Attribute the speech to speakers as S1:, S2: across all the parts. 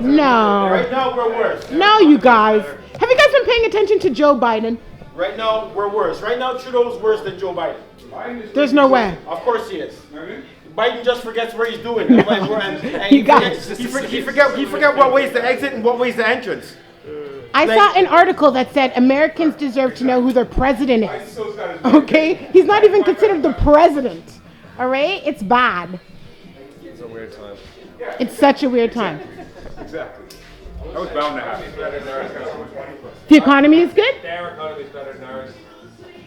S1: No.
S2: Right now, we're worse.
S1: No, you guys. Have you guys been paying attention to Joe Biden?
S2: Right now, we're worse. Right now, Trudeau's worse than Joe Biden.
S1: There's no way.
S2: Of course he is. Biden just forgets where he's doing. And
S1: You guys.
S2: he forget what way's the exit and what way's the entrance.
S1: I saw an article that said Americans deserve to know who their president is. Okay? He's not even considered the president. All right? It's bad.
S3: It's a weird time.
S1: It's such a weird time.
S4: Exactly. That was bound to happen.
S1: The economy is good?
S3: Their economy is better than ours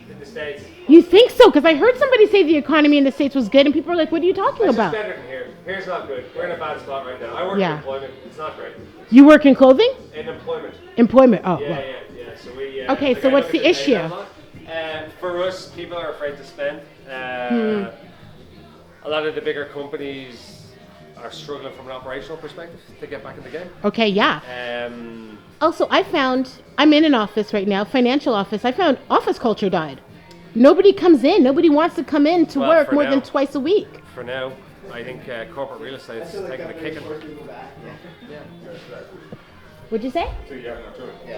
S3: in the States.
S1: You think so? Because I heard somebody say the economy in the States was good, and people are like, what are you talking
S3: It's
S1: about?
S3: just better than here. Here's not good. We're in a bad spot right now. I work in employment. It's not great.
S1: You work in clothing?
S3: In employment.
S1: Employment. Oh,
S3: Yeah,
S1: well.
S3: yeah. So we.
S1: Okay, so what's the issue?
S3: For us, people are afraid to spend. A lot of the bigger companies are struggling from an operational perspective to get back in the game.
S1: Okay, yeah. Also, I'm in an office right now, financial office. I found office culture died. Nobody comes in. Nobody wants to come in to work more than twice a week.
S3: For now, I think corporate real estate is taking a kicking.
S1: What'd you say?
S5: Yeah,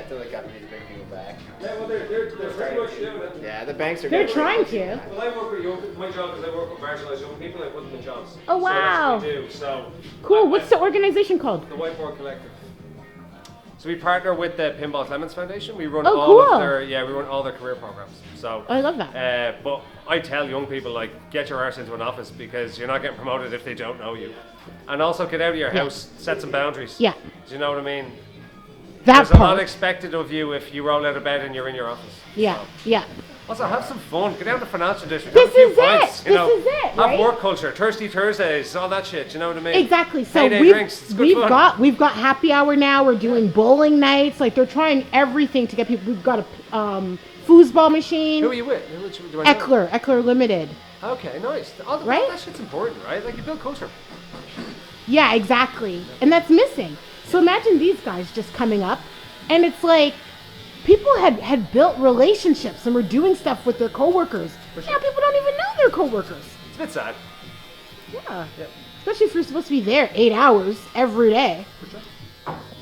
S5: until the companies bring people back.
S3: Yeah, well, they're pretty much doing it.
S5: Yeah, the banks are.
S1: They're trying to.
S3: Well, I work with young. My job is I work with marginalised young people. I put them in jobs.
S1: Oh, wow.
S3: So that's what we do. So.
S1: Cool. What's the organization called?
S3: The Whiteboard Collective. So we partner with the Pinball Clements Foundation. We run
S1: Oh,
S3: all
S1: cool.
S3: of their we run all their career programs. So
S1: I love that.
S3: But I tell young people like get your arse into an office because you're not getting promoted if they don't know you, and also get out of your house, set some boundaries.
S1: Yeah.
S3: Do you know what I mean?
S1: That
S3: There's a lot
S1: part.
S3: expected of you if you roll out of bed and you're in your office.
S1: Yeah, yeah.
S3: Also, have some fun. Get down to the financial district.
S1: This
S3: have a few
S1: is it.
S3: pints,
S1: This is it,
S3: Have
S1: right?
S3: work culture, Thirsty Thursdays, all that shit. You know what I mean?
S1: Exactly. So
S3: Payday drinks. It's good fun.
S1: we've got happy hour now. We're doing bowling nights. Like they're trying everything to get people. We've got a foosball machine.
S3: Who are you with? Do I know?
S1: Eckler Limited.
S3: Okay, nice. All
S1: Right?
S3: that shit's important, right? Like you build culture.
S1: Yeah, exactly. And that's missing. So imagine these guys just coming up, and it's like people had built relationships and were doing stuff with their coworkers. Now people don't even know their coworkers.
S3: It's a bit sad.
S1: Yeah. Especially if you're supposed to be there 8 hours every day.
S3: For sure.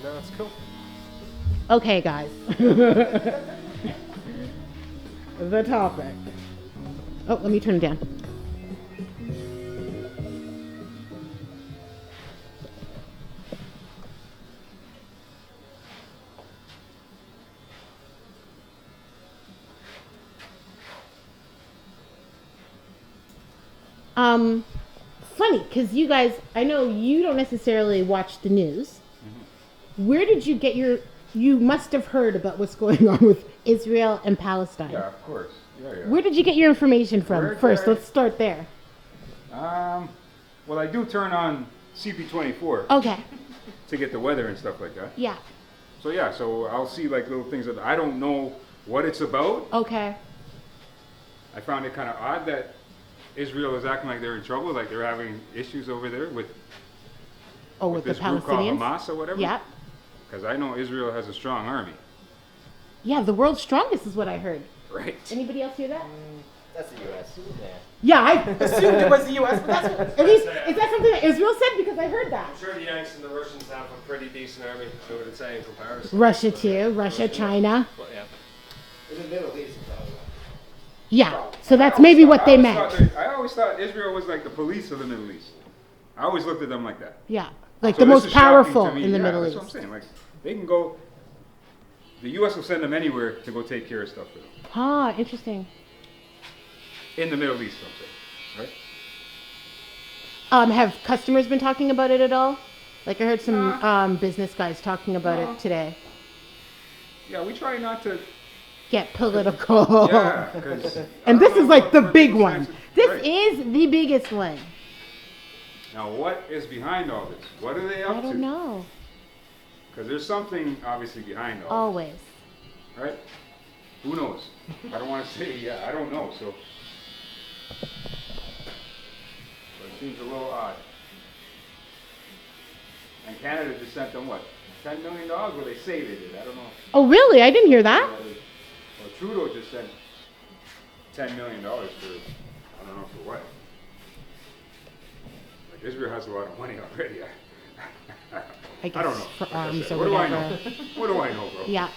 S3: No, it's cool.
S1: Okay, guys. The topic. Oh, let me turn it down. Funny, because you guys, I know you don't necessarily watch the news. Mm-hmm. Where did you get you must have heard about what's going on with Israel and Palestine.
S4: Yeah, of course. Yeah.
S1: Where did you get your information from? First, let's start there.
S4: Well, I do turn on CP24
S1: Okay.
S4: to get the weather and stuff like that.
S1: Yeah.
S4: So yeah, so I'll see like little things that I don't know what it's about.
S1: Okay.
S4: I found it kind of odd that Israel is acting like they're in trouble, like they're having issues over there with
S1: With the
S4: this group called
S1: Palestinians.
S4: Hamas or whatever.
S1: Yeah.
S4: Because I know Israel has a strong army.
S1: Yeah, the world's strongest is what I heard.
S4: Right.
S1: Anybody else hear that?
S5: That's the U.S. Yeah.
S1: Yeah, I assumed it was the U.S., but that's what, at least, is that something that Israel said? Because I heard that.
S3: I'm sure the Yanks and the Russians have a pretty decent army, so would it say in comparison?
S1: Russia too. Russia, China.
S3: But yeah.
S5: In the Middle East, probably.
S1: Yeah, so that's maybe what they meant.
S4: I always thought Israel was like the police of the Middle East. I always looked at them like that.
S1: Yeah, like
S4: So
S1: the
S4: this
S1: most
S4: is shocking
S1: powerful
S4: to me.
S1: in the
S4: Yeah,
S1: Middle
S4: that's
S1: East.
S4: what I'm saying. Like they can go. The U.S. will send them anywhere to go take care of stuff for them.
S1: Ah, interesting.
S4: In the Middle East, I'm saying, right?
S1: Have customers been talking about it at all? Like I heard some business guys talking about it today.
S4: Yeah, we try not to.
S1: Get political.
S4: Yeah, 'cause
S1: And
S4: I
S1: this
S4: don't
S1: is
S4: know
S1: like
S4: what-
S1: the
S4: what
S1: big
S4: people's
S1: one.
S4: sense-
S1: This
S4: right.
S1: is the biggest one.
S4: Now, what is behind all this? What are they up
S1: I
S4: to?
S1: don't know.
S4: Because there's something obviously behind all
S1: Always.
S4: this, right? Who knows? I don't want to say, yeah, I don't know. So it seems a little odd. And Canada just sent them what? $10 million? Well, they say they did. I don't know.
S1: Oh, really? I didn't hear that.
S4: Well, Trudeau just sent $10 million for, I don't know for what. Like Israel has a lot of money already.
S1: I guess,
S4: I don't know.
S1: for
S4: Like I
S1: arms
S4: said,
S1: or
S4: what do I
S1: whatever.
S4: know? What do I know, bro?
S1: Yeah.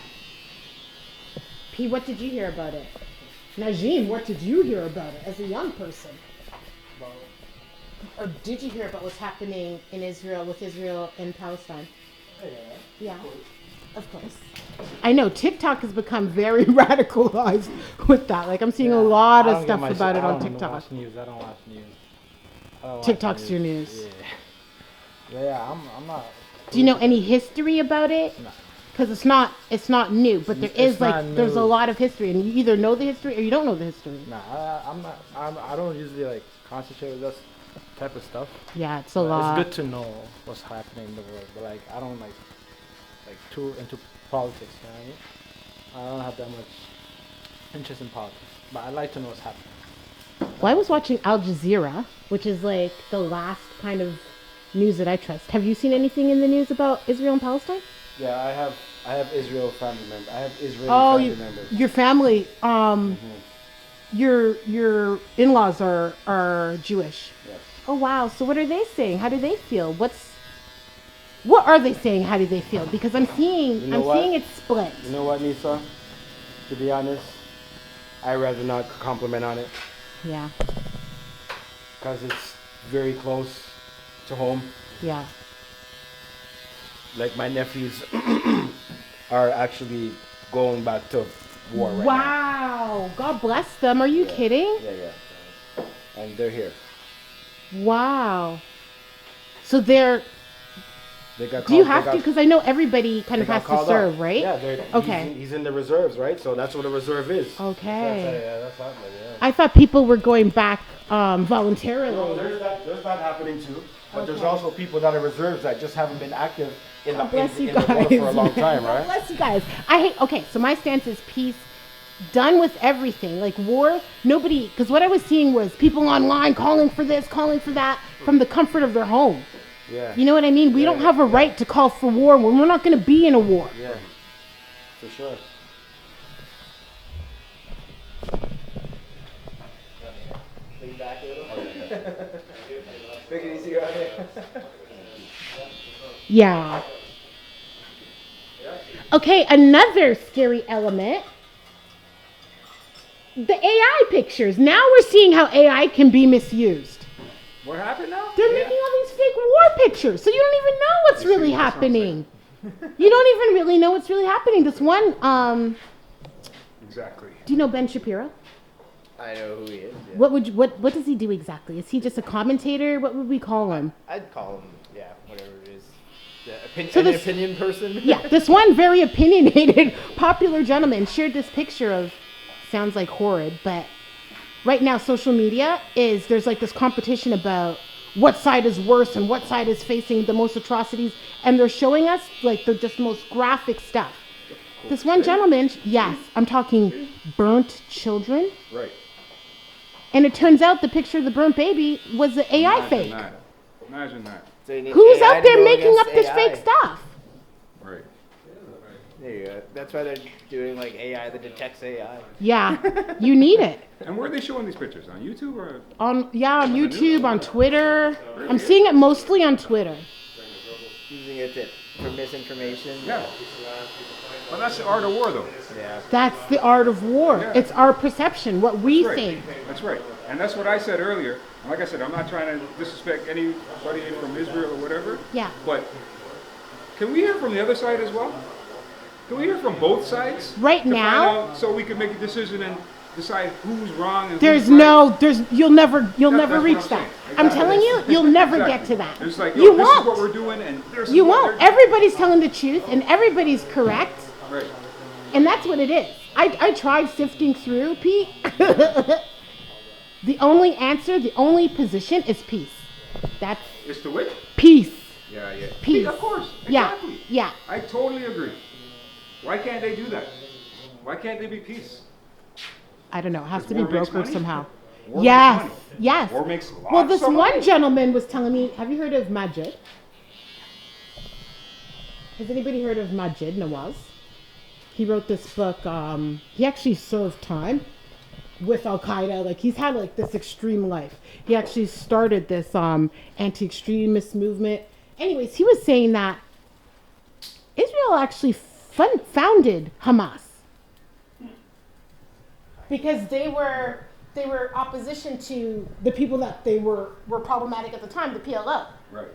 S1: P, what did you hear about it? Najim, what did you hear about it as a young person? Or did you hear about what's happening in Israel, with Israel and Palestine? Yeah. Of course. I know TikTok has become very radicalized with that. Like I'm seeing a lot of stuff about it on TikTok.
S6: Watch news. I don't watch news. I don't watch
S1: TikTok's your news.
S6: Yeah, I'm not.
S1: Do you know any history about it?
S6: No.
S1: Because it's not new, but there is
S6: It's not
S1: there's a
S6: new.
S1: lot of history, and you either know the history or you don't know the history.
S6: Nah, I'm not. I don't usually like concentrate with this type of stuff.
S1: Yeah, it's a
S6: But
S1: lot.
S6: it's good to know what's happening in the world, but like I don't like too into politics. You know what I mean? I don't have that much interest in politics, but I like to know what's happening.
S1: Well, I was watching Al Jazeera, which is like the last kind of news that I trust. Have you seen anything in the news about Israel and Palestine?
S6: Yeah, I have Israel family members. I have Israeli
S1: Oh,
S6: family members.
S1: your family. Your in-laws are Jewish.
S6: Yes.
S1: Oh wow! So what are they saying? How do they feel? What are they saying? How do they feel? Because I'm seeing
S7: You know what?
S1: seeing it split.
S7: You know what, Nisa? To be honest, I'd rather not compliment on it
S1: Yeah,
S7: because it's very close to home.
S1: yeah.
S7: Like my nephews are actually going back to war right now.
S1: Wow! God bless them. Are you kidding?
S7: Yeah. And they're here.
S1: Wow. So they're.
S7: They got
S1: Do you
S7: called- they
S1: have
S7: got-
S1: to? Because I know everybody kind
S7: they
S1: of
S7: got
S1: has to
S7: called
S1: serve,
S7: up.
S1: right?
S7: Yeah.
S1: Okay.
S7: He's in the reserves, right? So that's what a reserve is.
S1: Okay.
S6: Yeah, that's happening. Yeah.
S1: I thought people were going back voluntarily.
S7: No, there's that happening too. But there's
S1: Okay.
S7: also people that are reserves that just haven't been active in the,
S1: God bless you
S7: in the war
S1: guys.
S7: for a long time,
S1: God
S7: right?
S1: bless you guys. I hate. Okay, so my stance is peace. Done with everything. Like war, nobody. Because what I was seeing was people online calling for this, calling for that, from the comfort of their home.
S7: Yeah.
S1: You know what I mean? We don't have a right to call for war when we're not going to be in a war.
S7: Yeah. For sure.
S5: Lean back a little. Make it easier on you.
S1: Yeah. Okay, another scary element. The AI pictures. Now we're seeing how AI can be misused.
S4: What happened now?
S1: They're making all these fake war pictures, so you don't even know what's
S4: You see,
S1: really
S4: that's what I'm
S1: happening. You don't even really know what's really happening. This one,
S4: Exactly.
S1: do you know Ben Shapiro?
S5: I know who he is. Yeah.
S1: What does he do exactly? Is he just a commentator? What would we call him?
S5: I'd call him, yeah, whatever it is.
S1: So
S5: An
S1: this-
S5: opinion person.
S1: Yeah, this one very opinionated, popular gentleman shared this picture of, sounds like horrid, but right now social media there's like this competition about what side is worse and what side is facing the most atrocities, and they're showing us like the just most graphic stuff. This one gentleman, yes, I'm talking burnt children,
S4: Right.
S1: and it turns out the picture of the burnt baby was the AI
S4: Imagine
S1: fake.
S4: that. Imagine that.
S5: So you need
S1: Who's
S5: AI
S1: out
S5: to
S1: there
S5: go
S1: making
S5: against
S1: up this
S5: AI.
S1: fake stuff?
S4: Right.
S5: There you go. That's why they're doing like AI that detects AI.
S1: Yeah, you need it.
S4: And where are they showing these pictures? On YouTube or?
S1: On YouTube, on Twitter. I'm seeing it mostly on Twitter.
S5: Using it for misinformation.
S4: Yeah. Well, that's the art of war, though.
S5: Yeah.
S1: That's the art of war.
S4: Yeah.
S1: It's our perception, what we
S4: That's right.
S1: think.
S4: That's right. And that's what I said earlier. And like I said, I'm not trying to disrespect anybody from Israel or whatever.
S1: Yeah.
S4: But can we hear from the other side as well? Can we hear from both sides?
S1: Right
S4: to
S1: now?
S4: find out so we can make a decision and decide who's wrong and
S1: There's
S4: who's right?
S1: you'll never
S4: That's what
S1: reach
S4: I'm
S1: that.
S4: saying.
S1: I'm
S4: Exactly.
S1: telling you, you'll never
S4: Exactly.
S1: get to that.
S4: It's like, yo,
S1: You
S4: this is what
S1: won't.
S4: we're doing and this
S1: You
S4: is what
S1: won't.
S4: they're doing.
S1: Everybody's telling the truth and everybody's correct.
S4: Right.
S1: And that's what it is. I tried sifting through, Pete. The only answer, the only position is peace. That's
S4: It's the which?
S1: peace.
S4: Yeah, yeah.
S1: Peace.
S4: Of course.
S1: Yeah,
S4: Exactly.
S1: yeah.
S4: I totally agree. Why can't they do that? Why can't they be peace?
S1: I don't know. It has
S4: Does
S1: to be
S4: war makes
S1: brokered
S4: money?
S1: somehow.
S4: War makes
S1: Yes,
S4: money.
S1: yes.
S4: War makes lots
S1: Well, this
S4: of
S1: one
S4: money.
S1: gentleman was telling me, have you heard of Majid? Has anybody heard of Majid Nawaz? He wrote this book. He actually served time with Al Qaeda. Like he's had like this extreme life. He actually started this anti-extremist movement. Anyways, he was saying that Israel actually founded Hamas because they were opposition to the people that they were problematic at the time, the PLO.
S4: Right.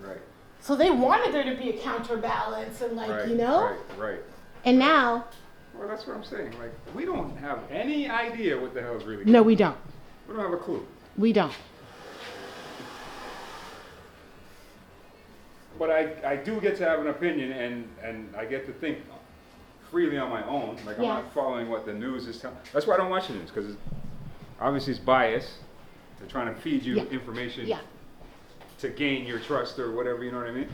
S4: Right.
S1: So they wanted there to be a counterbalance and
S4: Right.
S1: you know.
S4: Right.
S1: And now,
S4: Well, that's what I'm saying. Like, we don't have any idea what the hell's really going
S1: no,
S4: on.
S1: we don't.
S4: We don't have a clue.
S1: We don't.
S4: But I do get to have an opinion, and I get to think freely on my own. Like, I'm
S1: Yes.
S4: not following what the news is telling. That's why I don't watch the news, because obviously it's biased. They're trying to feed you
S1: Yeah.
S4: information
S1: Yeah.
S4: to gain your trust or whatever, you know what I mean?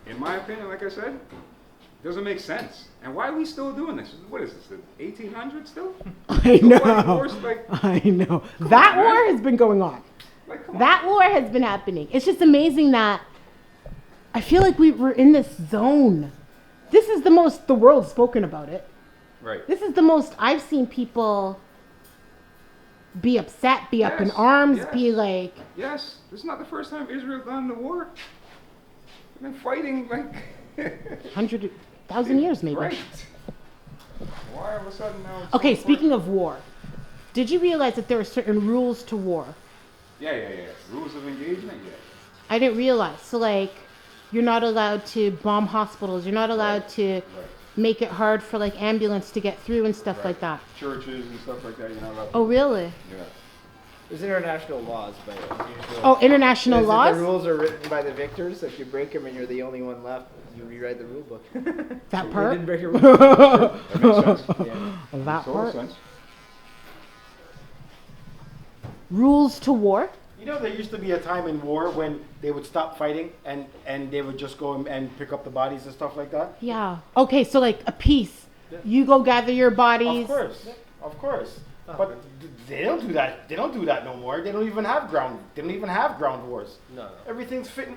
S4: In my opinion, like I said, it doesn't make sense. And why are we still doing this? What is this, the 1800s still?
S1: I
S4: Nobody
S1: know.
S4: forced, like,
S1: I know. That
S4: on,
S1: war
S4: man.
S1: has been going on.
S4: like, come on.
S1: That war has been happening. It's just amazing that I feel like we're in this zone. This is the most the world's spoken about it.
S4: Right.
S1: This is the most I've seen people be upset, be up in
S4: Yes,
S1: arms,
S4: yes.
S1: be like,
S4: Yes, this is not the first time Israel gone to war. They've been fighting like
S1: 100,000 years maybe.
S4: Right. Why all of a sudden now? it's
S1: Okay,
S4: so
S1: speaking of war, did you realize that there are certain rules to war?
S4: Yeah. Rules of engagement. Yeah.
S1: I didn't realize. So like, you're not allowed to bomb hospitals. You're not allowed to
S4: Right.
S1: make it hard for like ambulance to get through and stuff
S4: Right.
S1: like that.
S4: Churches and stuff like that. You're not allowed.
S1: Oh really?
S4: Yeah.
S5: There's international laws, but usually.
S1: Oh, international
S5: If
S1: laws?
S5: The rules are written by the victors. If you break them and you're the only one left, you rewrite the rule book.
S1: That
S5: You
S1: part?
S5: didn't break your rules.
S4: That makes sense.
S5: Yeah.
S1: That
S4: Total
S1: part?
S4: sense.
S1: Rules to war?
S2: You know, there used to be a time in war when they would stop fighting and they would just go and pick up the bodies and stuff like that.
S1: Yeah. Okay, so like a peace. You go gather your bodies.
S2: Of course. But they don't do that. They don't do that no more. They don't even have ground. They don't even have ground wars.
S5: No.
S2: Everything's fought from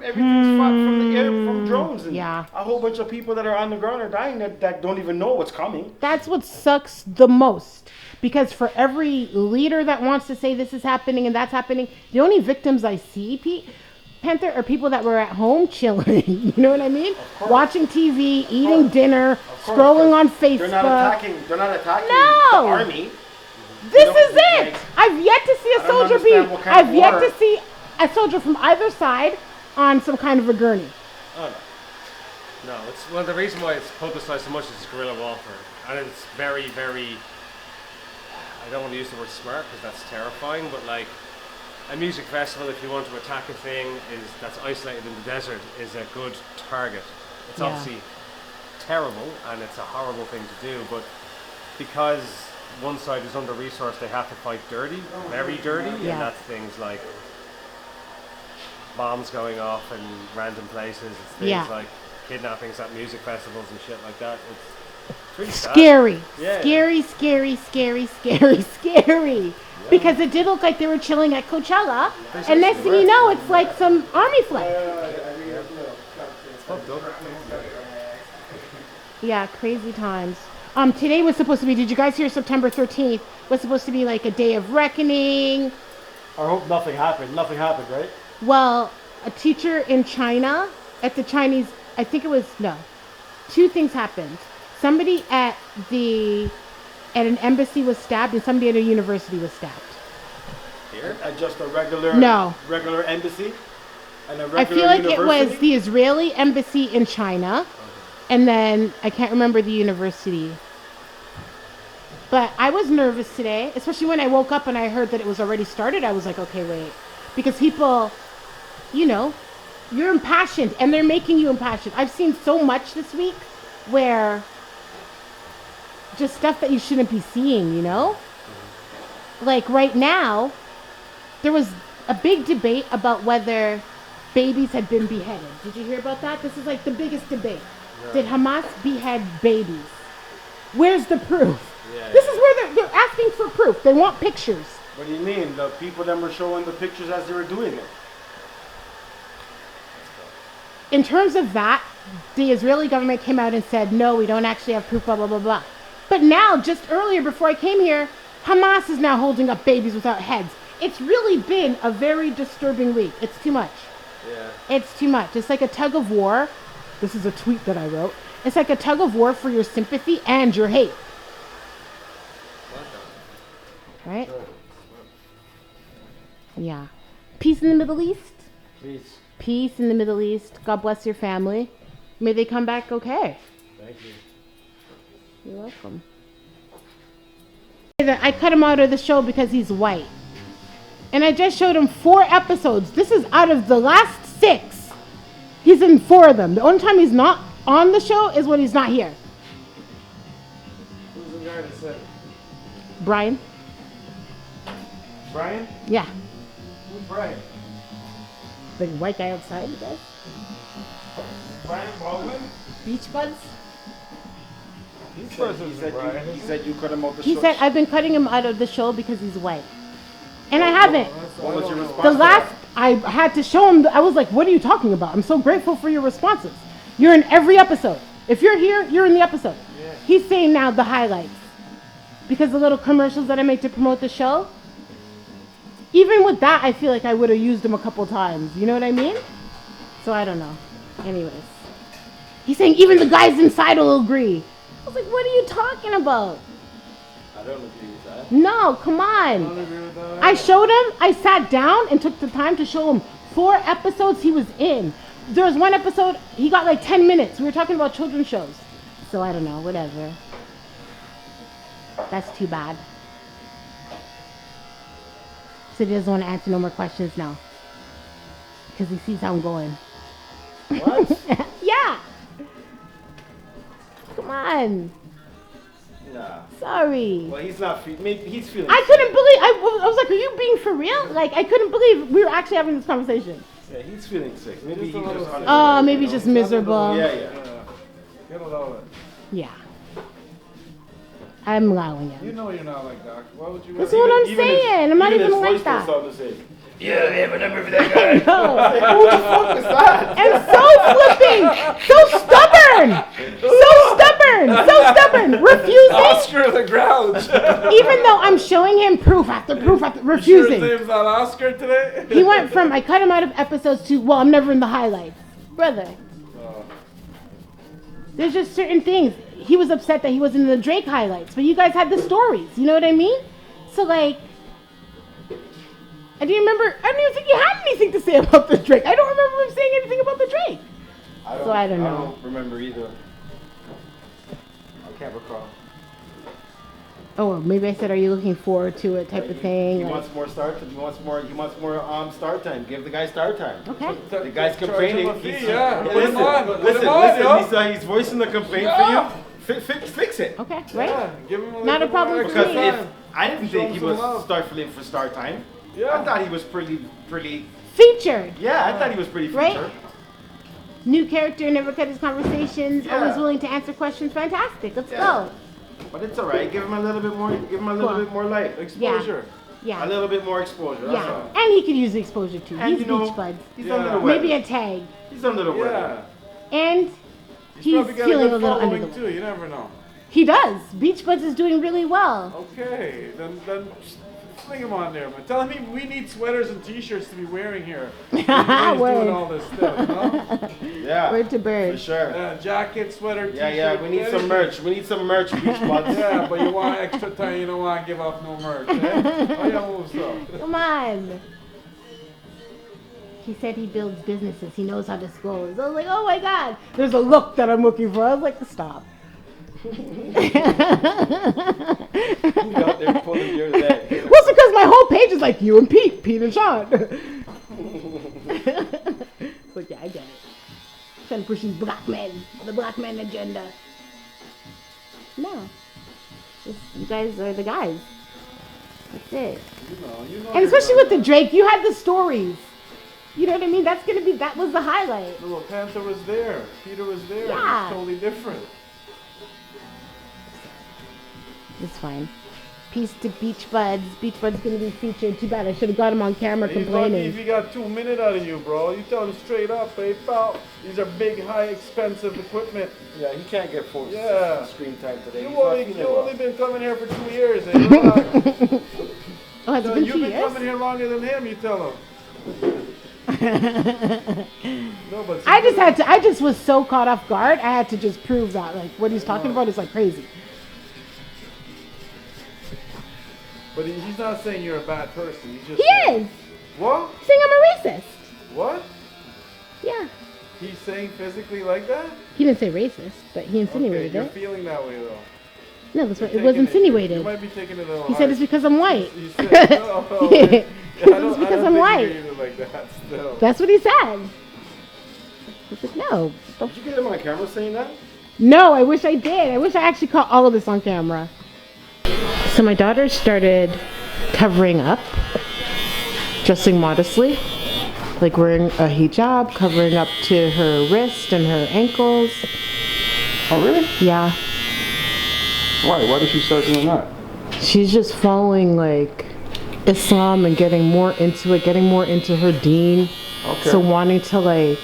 S2: the air, from drones, and
S1: Yeah.
S2: a whole bunch of people that are on the ground are dying that don't even know what's coming.
S1: That's what sucks the most. Because for every leader that wants to say this is happening and that's happening, the only victims I see, Panther, are people that were at home chilling. You know what I mean?
S2: course.
S1: Watching TV, eating
S2: course.
S1: dinner,
S2: course,
S1: scrolling on Facebook.
S2: They're not attacking. They're not attacking
S1: No.
S2: the army.
S1: This
S2: You know,
S1: is it.
S2: like,
S1: I've yet to see a
S2: I don't
S1: soldier be.
S2: understand what kind of
S1: I've yet
S2: war-
S1: to see a soldier from either side on some kind of a gurney.
S3: Oh no. No, it's well the reason why it's publicized so much is guerrilla warfare. And it's very, very I don't want to use the word smart because that's terrifying, but like a music festival, if you want to attack a thing that's isolated in the desert, is a good target. It's
S1: Yeah.
S3: obviously terrible and it's a horrible thing to do, but because one side is under resourced, they have to fight dirty, very dirty,
S1: Yeah.
S3: and that's things like bombs going off in random places. It's things
S1: Yeah.
S3: like kidnappings at music festivals and shit like that. It's really sad.
S1: Scary.
S3: Yeah.
S1: Scary. Because it did look like they were chilling at Coachella, and next thing you know, it's like some army flight.
S3: Fucked up.
S1: Yeah, crazy times. Today was supposed to be, did you guys hear September 13th was supposed to be like a day of reckoning?
S2: I hope nothing happened. Nothing happened, right?
S1: Well, a teacher in China, at the Chinese, I think it was, no, two things happened. Somebody at an embassy was stabbed and somebody at a university was stabbed.
S3: Here?
S2: At just a regular regular embassy and a regular
S1: I feel like
S2: university?
S1: it was the Israeli embassy in China, and then I can't remember the university. But I was nervous today, especially when I woke up and I heard that it was already started. I was like, okay, wait. Because people, you know, you're impassioned and they're making you impassioned. I've seen so much this week where just stuff that you shouldn't be seeing, you know? Like right now, there was a big debate about whether babies had been beheaded. Did you hear about that? This is like the biggest debate. Did Hamas behead babies? Where's the proof? This is where they're asking for proof. They want pictures.
S2: What do you mean? The people that were showing the pictures as they were doing it.
S1: In terms of that, the Israeli government came out and said, no, we don't actually have proof, blah, blah, blah, blah. But now, just earlier before I came here, Hamas is now holding up babies without heads. It's really been a very disturbing week. It's too much.
S5: Yeah.
S1: It's too much. It's like a tug of war This is a tweet that I wrote. It's like a tug of war for your sympathy and your hate. Right? Yeah. Peace in the Middle East.
S2: Please.
S1: Peace in the Middle East. God bless your family. May they come back okay.
S2: Thank you.
S1: You're welcome. I cut him out of the show because he's white. And I just showed him 4 episodes. This is out of the last 6. He's in 4 of them. The only time he's not on the show is when he's not here.
S5: Who's the guy that said it?
S1: Brian?
S5: Brian?
S1: Yeah.
S5: Who's Brian?
S1: The white guy outside, you guys?
S5: Brian Baldwin?
S1: Beach Buds?
S5: He
S2: said you cut him out the
S1: He
S2: show.
S1: said I've been cutting him out of the show because he's white. And I haven't.
S2: What was your response?
S1: The
S2: to
S1: last,
S2: that?
S1: I had to show him, I was like, what are you talking about? I'm so grateful for your responses. You're in every episode. If you're here, you're in the episode.
S5: Yeah.
S1: He's saying now the highlights. Because the little commercials that I make to promote the show, even with that, I feel like I would have used them a couple times. You know what I mean? So I don't know. Anyways. He's saying even the guys inside will agree. I was like, what are you talking about?
S5: I don't agree with that.
S1: No, come
S5: I don't
S1: on.
S5: agree with that.
S1: I showed him, I sat down and took the time to show him 4 episodes he was in. There was one episode, he got like 10 minutes. We were talking about children's shows. So I don't know, whatever. That's too bad. So he doesn't want to answer no more questions now. Because he sees how I'm going.
S2: What?
S1: Yeah. Come on.
S2: Nah.
S1: Sorry.
S2: Well, he's not. Maybe he's feeling.
S1: I couldn't believe. I was like, "Are you being for real?" Like, I couldn't believe we were actually having this conversation.
S2: Yeah, he's feeling sick. Maybe
S5: Just a
S2: he
S5: little
S2: just.
S5: sick.
S1: Oh, maybe just miserable.
S2: Yeah, yeah.
S5: Get a load of it.
S1: Yeah. I'm allowing
S5: You
S1: it.
S5: know you're not like that. Why would you?
S1: That's what I'm saying. I'm not even like that.
S2: Yeah, they have a number for that guy.
S1: No.
S2: Who the fuck is that?
S1: And so flipping, so stubborn, refusing.
S5: Oscar the Grouch.
S1: Even though I'm showing him proof after refusing.
S5: Sure his name's not Oscar today?
S1: He went from I cut him out of episodes to well, I'm never in the highlights, brother. There's just certain things. He was upset that he wasn't in the Drake highlights, but you guys had the stories. You know what I mean? So like, I didn't even think he had anything to say about the Drake. I don't remember him saying anything about the Drake. I don't know.
S2: I don't remember either. I can't recall.
S1: Oh, well, maybe I said, "Are you looking forward to it?" type of thing.
S2: He
S1: like-
S2: wants more start. He wants more star time. Give the guy star time.
S1: Okay.
S2: The guy's
S5: Charge
S2: complaining.
S5: him a fee,
S2: He's-
S5: yeah. Put him
S2: Listen,
S5: on, put
S2: listen,
S5: him on, yo.
S2: He's voicing the complaint
S5: Yeah.
S2: for you. Fix it.
S1: Okay, right?
S5: Yeah, give him a
S1: Not a
S5: little
S1: problem
S5: more
S1: for
S2: Because
S5: extra
S1: me.
S2: if
S5: time.
S2: I didn't
S5: Show
S2: think
S5: him
S2: he
S5: some
S2: was
S5: love.
S2: starting for star time.
S5: Yeah.
S2: I thought he was pretty.
S1: Featured.
S2: Yeah, I thought he was pretty
S1: Right?
S2: featured.
S1: New character, never cut his conversations,
S2: Yeah.
S1: always willing to answer questions. Fantastic. Let's
S2: Yeah.
S1: go.
S2: But it's alright. Give him a little bit more. Give him a little
S1: Cool.
S2: bit more light.
S5: Exposure.
S2: A
S1: Yeah.
S2: little bit more exposure. That's
S1: Yeah.
S2: all.
S1: And he could use the exposure too.
S2: And
S1: He's
S2: you know,
S1: Beach Buds.
S2: he's
S5: Yeah.
S2: under the weather.
S1: Maybe a tag.
S2: He's under the weather.
S5: Yeah.
S1: And he's
S5: Probably got
S1: feeling a
S5: good
S1: little under the
S5: following
S1: weather.
S5: too. You never know.
S1: He does. Beach Buds is doing really well.
S5: Okay, then fling him on there, man. Tell him we need sweaters and T-shirts to be wearing here. He's doing
S1: Word.
S5: all this stuff, you know?
S2: Yeah.
S1: Word to
S2: For
S1: bird.
S2: sure.
S5: Jacket, sweater, T-shirt.
S2: Yeah, we need some merch. We need some merch, Beach Buds.
S5: Yeah, but you want extra time. You don't want to give off no merch. Eh? Oh yeah, what's up?
S1: Come on. He said he builds businesses. He knows how to disclose. I was like, oh my God. There's a look that I'm looking for. I was like, stop.
S2: Out there pulling your leg.
S1: Well, it's because my whole page is like you and Pete and Sean. But yeah, I get it. Trying to push these black men, the black man agenda. No. You guys are the guys. That's it.
S5: You know
S1: And especially with the Drake, you had the stories. You know what I mean? That was the highlight.
S5: Little Panther was there. Peter was there.
S1: Yeah.
S5: It's totally different.
S1: It's fine. Peace to Beach Buds. Beach Buds gonna be featured. Too bad I should have got him on camera
S5: He's lucky if
S1: complaining.
S5: he got 2 minutes out of you, bro. You tell him straight up, hey, pal. These are big, high, expensive equipment.
S2: Yeah, he can't get full
S5: Yeah.
S2: screen time today.
S5: You
S2: He's not
S5: only,
S2: feeling
S5: you
S2: well.
S5: only been coming here for 2 years, eh? Relax.
S1: Oh, has it
S5: So
S1: been
S5: you've
S1: 2
S5: been
S1: years?
S5: coming here longer than him, you tell him. No, but
S1: I just was so caught off guard. I had to just prove that, like, what he's talking about is like crazy.
S5: But he's not saying you're a bad person. He's just
S1: He
S5: saying,
S1: is
S5: What?
S1: saying I'm a racist.
S5: What?
S1: Yeah.
S5: He's saying physically like that?
S1: He didn't say racist, but he
S5: Okay,
S1: insinuated
S5: you're
S1: it.
S5: feeling that way though.
S1: No, that's what it
S5: Taking
S1: was
S5: You
S1: insinuated.
S5: might be taking it a little
S1: He said it's because I'm white.
S5: He said, no,
S1: It's
S5: I don't
S1: because
S5: think
S1: I'm
S5: he
S1: white.
S5: made it like that still.
S1: That's what he said. I was like, no.
S2: Did you get him on camera saying that?
S1: No, I wish I did. I wish I actually caught all of this on camera. So my daughter started covering up, dressing modestly, like wearing a hijab, covering up to her wrist and her ankles.
S4: Oh, really?
S1: Yeah.
S4: Why? Why did she start doing that?
S1: She's just following like Islam and getting more into it, getting more into her deen.
S4: Okay.
S1: So wanting to like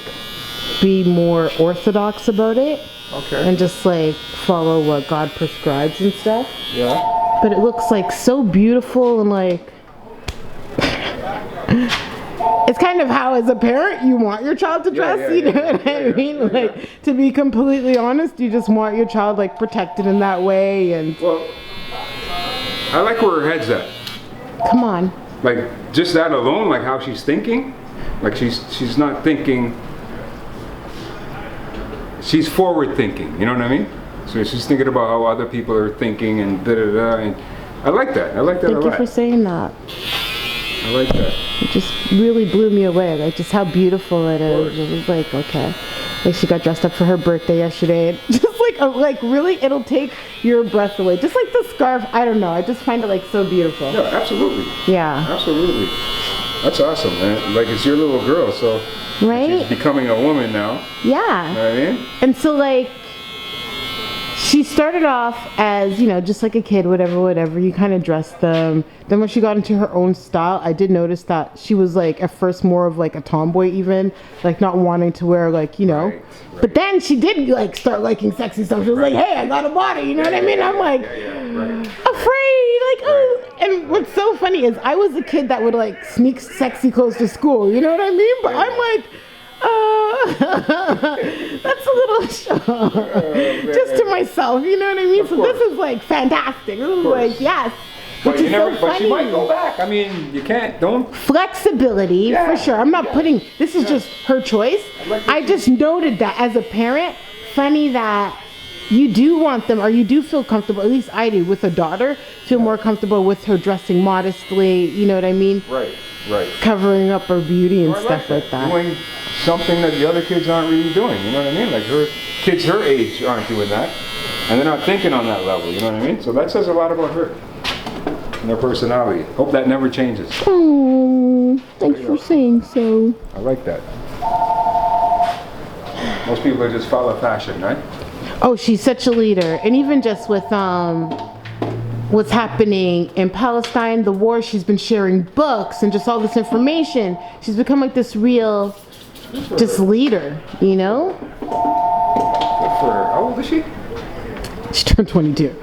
S1: be more orthodox about it
S4: Okay.
S1: and just like follow what God prescribes and stuff.
S4: Yeah.
S1: But it looks like so beautiful and like it's kind of how as a parent you want your child to dress,
S4: yeah,
S1: you know
S4: yeah,
S1: what I mean? Like to be completely honest, you just want your child like protected in that way and
S4: Well, I like where her head's at.
S1: come on.
S4: Like just that alone, like how she's thinking. Like she's not thinking. She's forward thinking. You know what I mean? So she's thinking about how other people are thinking and da da da. And I like that. I like that a
S1: Thank you
S4: lot.
S1: for saying that.
S4: I like that.
S1: It just really blew me away, like just how beautiful it is. It was like, okay. Like she got dressed up for her birthday yesterday. And just like really, it'll take your breath away. Just like the scarf, I don't know. I just find it like so beautiful.
S4: Yeah, absolutely.
S1: Yeah.
S4: Absolutely. That's awesome, man. Like it's your little girl, so
S1: Right?
S4: she's becoming a woman now.
S1: Yeah.
S4: You know what I mean?
S1: And so like she started off as, you know, just like a kid, whatever, you kind of dressed them. Then when she got into her own style, I did notice that she was like at first more of like a tomboy even, like not wanting to wear like, you know.
S4: Right.
S1: But then she did like start liking sexy stuff. She was like, hey, I got a body, you know what I mean? I'm like
S4: Right.
S1: afraid, like, oh. And what's so funny is I was a kid that would like sneak sexy clothes to school, you know what I mean? But I'm like, that's a little just to myself, you know what I mean? So this is like fantastic. This is like, yes.
S4: But
S1: Which
S4: you
S1: is
S4: never,
S1: so
S4: but she
S1: funny.
S4: might go back. I mean, you can't. Don't.
S1: Flexibility
S4: Yeah,
S1: for sure. I'm not
S4: yeah.
S1: putting, this is just her choice.
S4: like
S1: I just noted that as a parent, funny that you do want them, or you do feel comfortable, at least I do, with a daughter, feel more comfortable with her dressing modestly, you know what I mean?
S4: Right. Right.
S1: Covering up her beauty and
S4: I
S1: stuff like that.
S4: Doing something that the other kids aren't really doing. You know what I mean? Like her kids her age aren't doing that, and they're not thinking on that level. You know what I mean? So that says a lot about her and her personality. Hope that never changes.
S1: Oh, thanks for saying so.
S4: I like that. Most people are just follow fashion, right?
S1: Oh, she's such a leader. And even just with what's happening in Palestine, the war, she's been sharing books and just all this information. She's become like this real just leader, you know?
S4: Good for her. How old is she?
S1: She turned 22.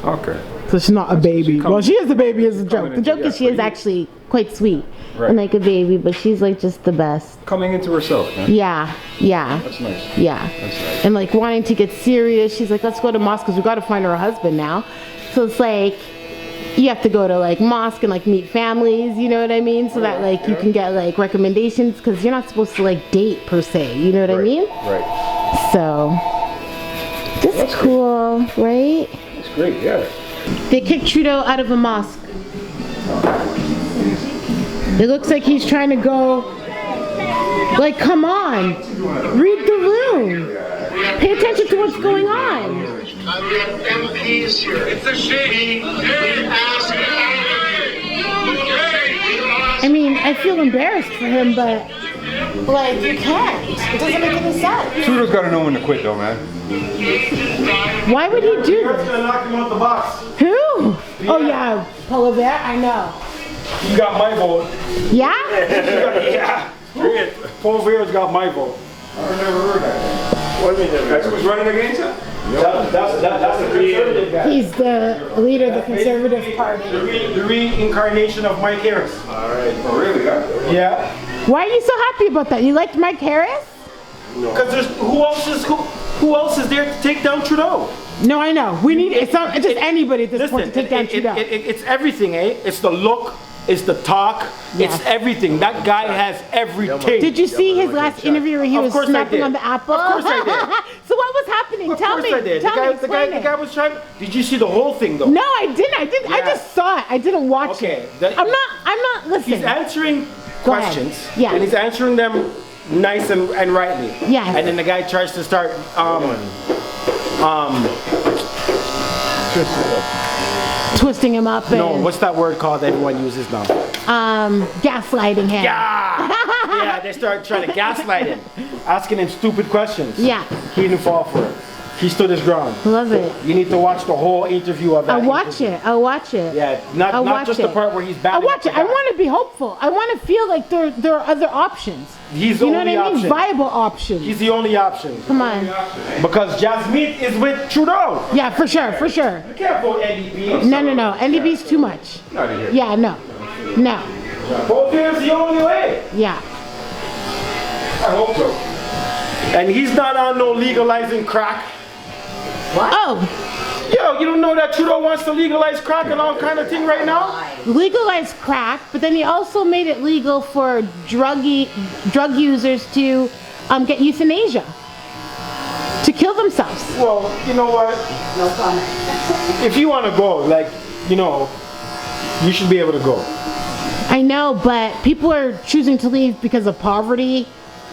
S4: Okay.
S1: So she's not a baby. Well, she is a baby as a joke.
S4: coming
S1: The
S4: into-
S1: joke
S4: yeah,
S1: is she
S4: but
S1: is
S4: you-
S1: actually quite sweet
S4: Right.
S1: and like a baby, but she's like just the best.
S4: Coming into herself, man.
S1: Yeah, yeah.
S4: That's nice.
S1: Yeah.
S4: That's nice.
S1: And like wanting to get serious. She's like, let's go to mosque because we got to find her a husband now. So it's like, you have to go to like mosque and like meet families, you know what I mean? So that like you can get like recommendations because you're not supposed to like date per se, you know what I mean?
S4: Right.
S1: So, this is
S4: That's
S1: cool, right?
S4: That's great. Yeah.
S1: They kicked Trudeau out of a mosque. It looks like he's trying to go, like, come on, read the room. Pay attention to what's going on.
S8: It's a shame.
S1: I mean, I feel embarrassed for him, but, like, you can't. It doesn't make any sense.
S4: Trudeau's got to know when to quit, though, man.
S1: Why would he do
S2: You're
S1: this?
S2: gonna knock him out the box.
S1: Who? Oh, yeah, Paul Levert, I know.
S2: You got my vote.
S1: Yeah?
S2: Yeah. Paul Veer's got my vote.
S4: I've never heard that.
S2: What do you mean?
S4: That's who's running against him?
S2: That's the conservative guy.
S1: He's the leader of the Conservative Party.
S2: The reincarnation of Mike Harris.
S4: Oh, really? Huh?
S2: Yeah.
S1: Why are you so happy about that? You liked Mike Harris?
S2: Because there's who else is there to take down Trudeau?
S1: No, I know. We need it's not just anybody at this point to take down Trudeau.
S2: It's everything, eh? It's the look, it's the talk,
S1: Yeah.
S2: it's everything. That guy has everything.
S1: Did you see his last interview where he was
S2: course I
S1: snapping
S2: did.
S1: on the apple?
S2: Of course I did.
S1: So what was happening?
S2: Of
S1: Tell
S2: course
S1: me.
S2: I did.
S1: Tell me.
S2: The
S1: Explain
S2: guy
S1: it.
S2: was trying. Did you see the whole thing though?
S1: No, I didn't. I
S2: Yeah.
S1: just saw it. I didn't watch
S2: Okay,
S1: it.
S2: that-
S1: I'm not listening.
S2: He's answering
S1: Go ahead.
S2: questions.
S1: Yeah.
S2: And he's answering them nice and rightly.
S1: Yes.
S2: And then the guy tries to start
S1: Twisting him up and
S2: no, what's that word called that everyone uses now?
S1: gaslighting him.
S2: Yeah, they start trying to gaslight him, asking him stupid questions.
S1: Yeah.
S2: He didn't fall for it. He stood his ground.
S1: Love it.
S2: You need to watch the whole interview of that.
S1: I'll watch it. I'll watch it.
S2: Yeah,
S1: I'll
S2: not
S1: watch
S2: just the
S1: it.
S2: part where he's
S1: I'll
S2: battling.
S1: watch it. I want to be hopeful. I want to feel like there are other options.
S2: He's the
S1: You know
S2: only
S1: what I mean?
S2: option.
S1: Viable options.
S2: He's the only option.
S1: Come on.
S2: Because Jasmine is with Trudeau.
S1: Yeah, for sure, for sure.
S2: You can't vote NDP.
S1: No. NDB's too much.
S4: Not here.
S1: Yeah, no.
S2: Vote here is the only way.
S1: Yeah.
S4: I hope so.
S2: And he's not on no legalizing crack.
S1: Oh,
S2: Yo, you don't know that Trudeau wants to legalize crack and all kind of thing right now?
S1: legalized crack, but then he also made it legal for drug users to get euthanasia, to kill themselves.
S2: Well, you know what?
S8: No comment.
S2: If you want to go, like, you know, you should be able to go.
S1: I know, but people are choosing to leave because of poverty.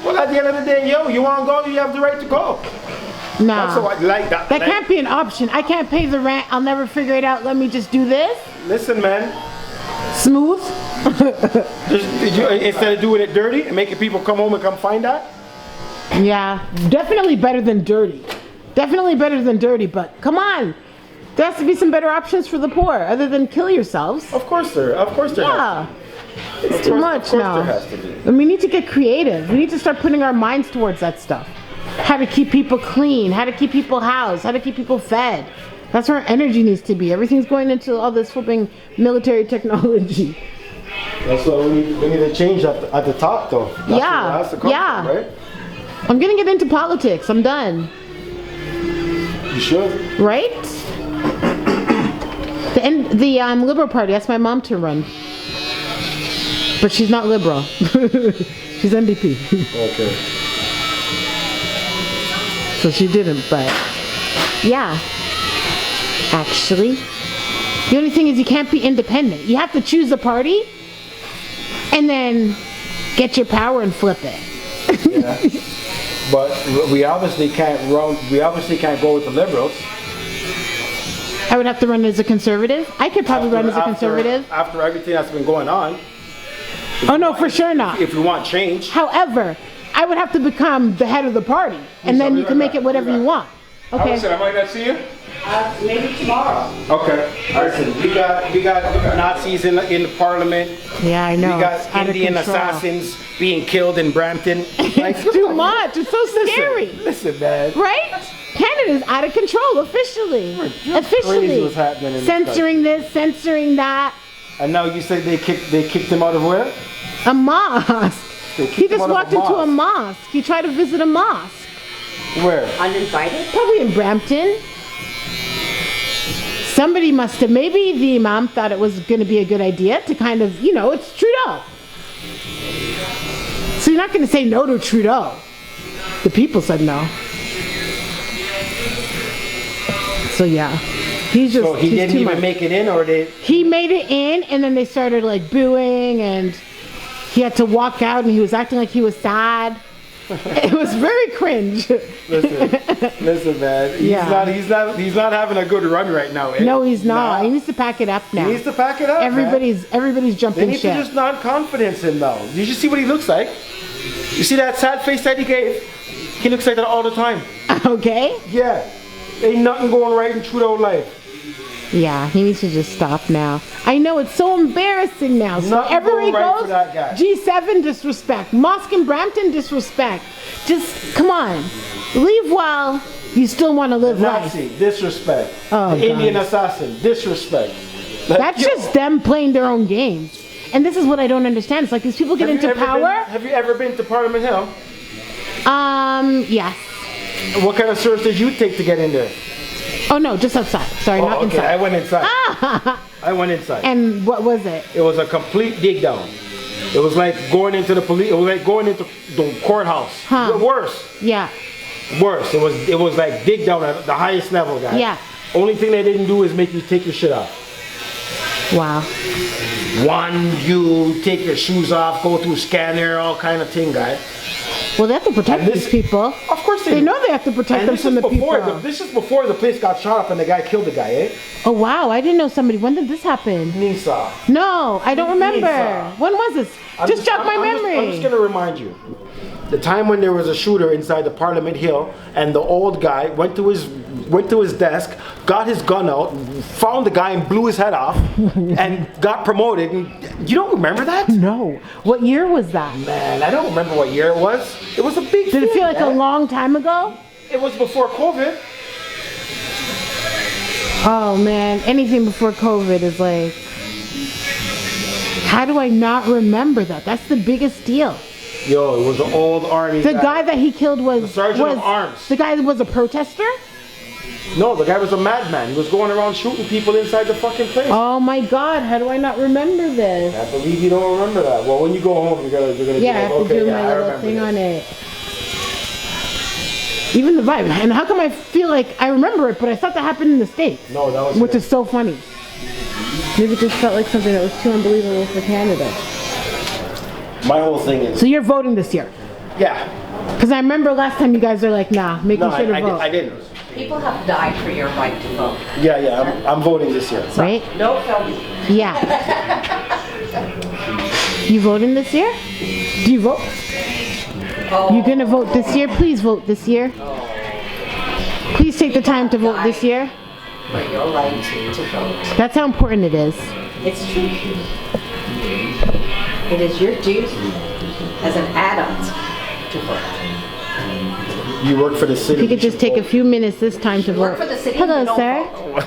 S2: Well, at the end of the day, yo, you want to go, you have the right to go.
S1: No.
S2: That's how I like that.
S1: That can't be an option. I can't pay the rent. I'll never figure it out. Let me just do this.
S2: Listen, man.
S1: Smooth.
S2: Instead of doing it dirty and making people come home and come find that.
S1: Yeah, definitely better than dirty. Definitely better than dirty, but come on. There has to be some better options for the poor other than kill yourselves.
S2: Of course there has
S1: Yeah. It's too much
S2: there
S1: now.
S2: has to be.
S1: And we need to get creative. We need to start putting our minds towards that stuff. How to keep people clean, how to keep people housed, how to keep people fed. That's where our energy needs to be. Everything's going into all this flipping military technology.
S2: That's what we need to change at the top, though. That's the concept, right?
S1: I'm gonna get into politics. I'm done.
S2: You should.
S1: Right? The Liberal Party asked my mom to run. But she's not liberal. She's NDP.
S2: Okay.
S1: So she didn't, but yeah. Actually, the only thing is you can't be independent. You have to choose a party and then get your power and flip it.
S2: Yeah. But we obviously can't run. We obviously can't go with the Liberals.
S1: I would have to run as a conservative. I could probably run as a conservative.
S2: After everything that's been going on.
S1: Oh no, for sure not.
S2: If we want change.
S1: However, I would have to become the head of the party, and then you can make it whatever you want. Okay.
S4: Listen, I might not see you.
S8: Maybe tomorrow.
S4: Okay.
S2: Listen, we got Nazis in the parliament.
S1: Yeah, I know.
S2: We
S1: It's
S2: got
S1: out of
S2: Indian
S1: control.
S2: assassins being killed in Brampton. Like,
S1: It's too much. It's so scary.
S2: Listen, man.
S1: Right? Canada's out of control officially.
S2: Crazy what's happening in this
S1: Censoring this, censoring that.
S2: And now you say they kicked him out of where?
S1: A mosque.
S2: They kicked
S1: He
S2: him
S1: just
S2: out of
S1: walked
S2: a
S1: into a mosque. He tried to visit a mosque.
S2: Where?
S8: Uninvited?
S1: Probably in Brampton. Somebody must have, maybe the imam thought it was going to be a good idea to kind of, it's Trudeau. So you're not going to say no to Trudeau. The people said no. So yeah, he's just.
S2: So he
S1: he's
S2: didn't
S1: too
S2: even
S1: much.
S2: make it in, or they?
S1: He made it in, and then they started like booing, and he had to walk out, and he was acting like he was sad. It was very cringe.
S2: Listen, man. He's not having a good run right now. Eh?
S1: No, he's not.
S2: Nah.
S1: He needs to pack it up now.
S2: He needs to pack it up.
S1: Everybody's
S2: They
S1: jumping
S2: need
S1: ship.
S2: to just nod confidence in now. Did you see what he looks like? You see that sad face that he gave? He looks like that all the time.
S1: Okay.
S2: Yeah. Ain't nothing going right in Trudeau's life.
S1: Yeah, he needs to just stop now. I know it's so embarrassing now. So
S2: Nothing
S1: everywhere he
S2: going right
S1: goes,
S2: for that guy.
S1: G7 disrespect, Mosque and Brampton disrespect. Just come on, leave while you still want to live life.
S2: Nazi, disrespect.
S1: Oh,
S2: the Indian
S1: God.
S2: assassin, disrespect. Like,
S1: That's
S2: yo,
S1: just them playing their own games. And this is what I don't understand. It's like these people get into power.
S2: Have you ever been to Parliament Hill?
S1: Yes.
S2: What kind of service did you take to get in there?
S1: Oh no, just outside. Sorry, not
S2: okay.
S1: inside.
S2: I went inside. I went inside.
S1: And what was it?
S2: It was a complete dig down. It was like going into the police. It was like going into the courthouse.
S1: Huh.
S2: Worse.
S1: Yeah.
S2: Worse. It was like dig down at the highest level, guys.
S1: Yeah.
S2: Only thing they didn't do is make you take your shit off.
S1: Wow.
S2: One, you take your shoes off, go through scanner, all kind of thing, guys.
S1: Well, they have to protect these people.
S2: Of course
S1: They know they have to protect them from the people.
S2: This is before the place got shot up and the guy killed the guy, eh?
S1: Oh wow, I didn't know somebody. When did this happen?
S2: Nisa.
S1: No, I don't remember.
S2: Nisa.
S1: When was this? Just jog my memory.
S2: I'm just gonna remind you. The time when there was a shooter inside the Parliament Hill and the old guy went to his desk, got his gun out, found the guy and blew his head off and got promoted. And you don't remember that?
S1: No. What year was that?
S2: Man, I don't remember what year it was. It was a big
S1: Did it feel like
S2: man.
S1: a long time ago?
S2: It was before COVID.
S1: Oh man, anything before COVID is like, how do I not remember that? That's the biggest deal.
S2: Yo, it was an old army
S1: The guy that he killed was
S2: the sergeant of arms.
S1: The guy that was a protester?
S2: No, the guy was a madman. He was going around shooting people inside the fucking place.
S1: Oh my god, how do I not remember this?
S2: I believe you don't remember that. Well, when you go home, you're gonna
S1: Yeah, I
S2: be
S1: have
S2: like,
S1: to
S2: okay,
S1: do
S2: yeah,
S1: my
S2: I
S1: little
S2: remember
S1: thing
S2: this.
S1: on it. Even the vibe. And how come I feel like I remember it, but I thought that happened in the States?
S2: No, that was
S1: which
S2: here.
S1: is so funny. Maybe it just felt like something that was too unbelievable for Canada.
S2: My whole thing is.
S1: So you're voting this year?
S2: Yeah.
S1: Because I remember last time you guys were like, nah, making sure to vote.
S2: I didn't.
S8: People have died for your right to vote.
S2: Yeah, I'm voting this year.
S1: Right?
S8: No felony.
S1: Yeah. You voting this year? Do you vote?
S8: Oh.
S1: You gonna vote this year? Please vote this year. Please take the time to vote this year.
S8: For your right to vote.
S1: That's how important it is.
S8: It's true. It is your duty as an adult to vote.
S2: You work for the city.
S1: If you could just take a few minutes this time to vote.
S8: Work for the city.
S1: Hello,
S8: you don't
S1: sir.
S8: vote.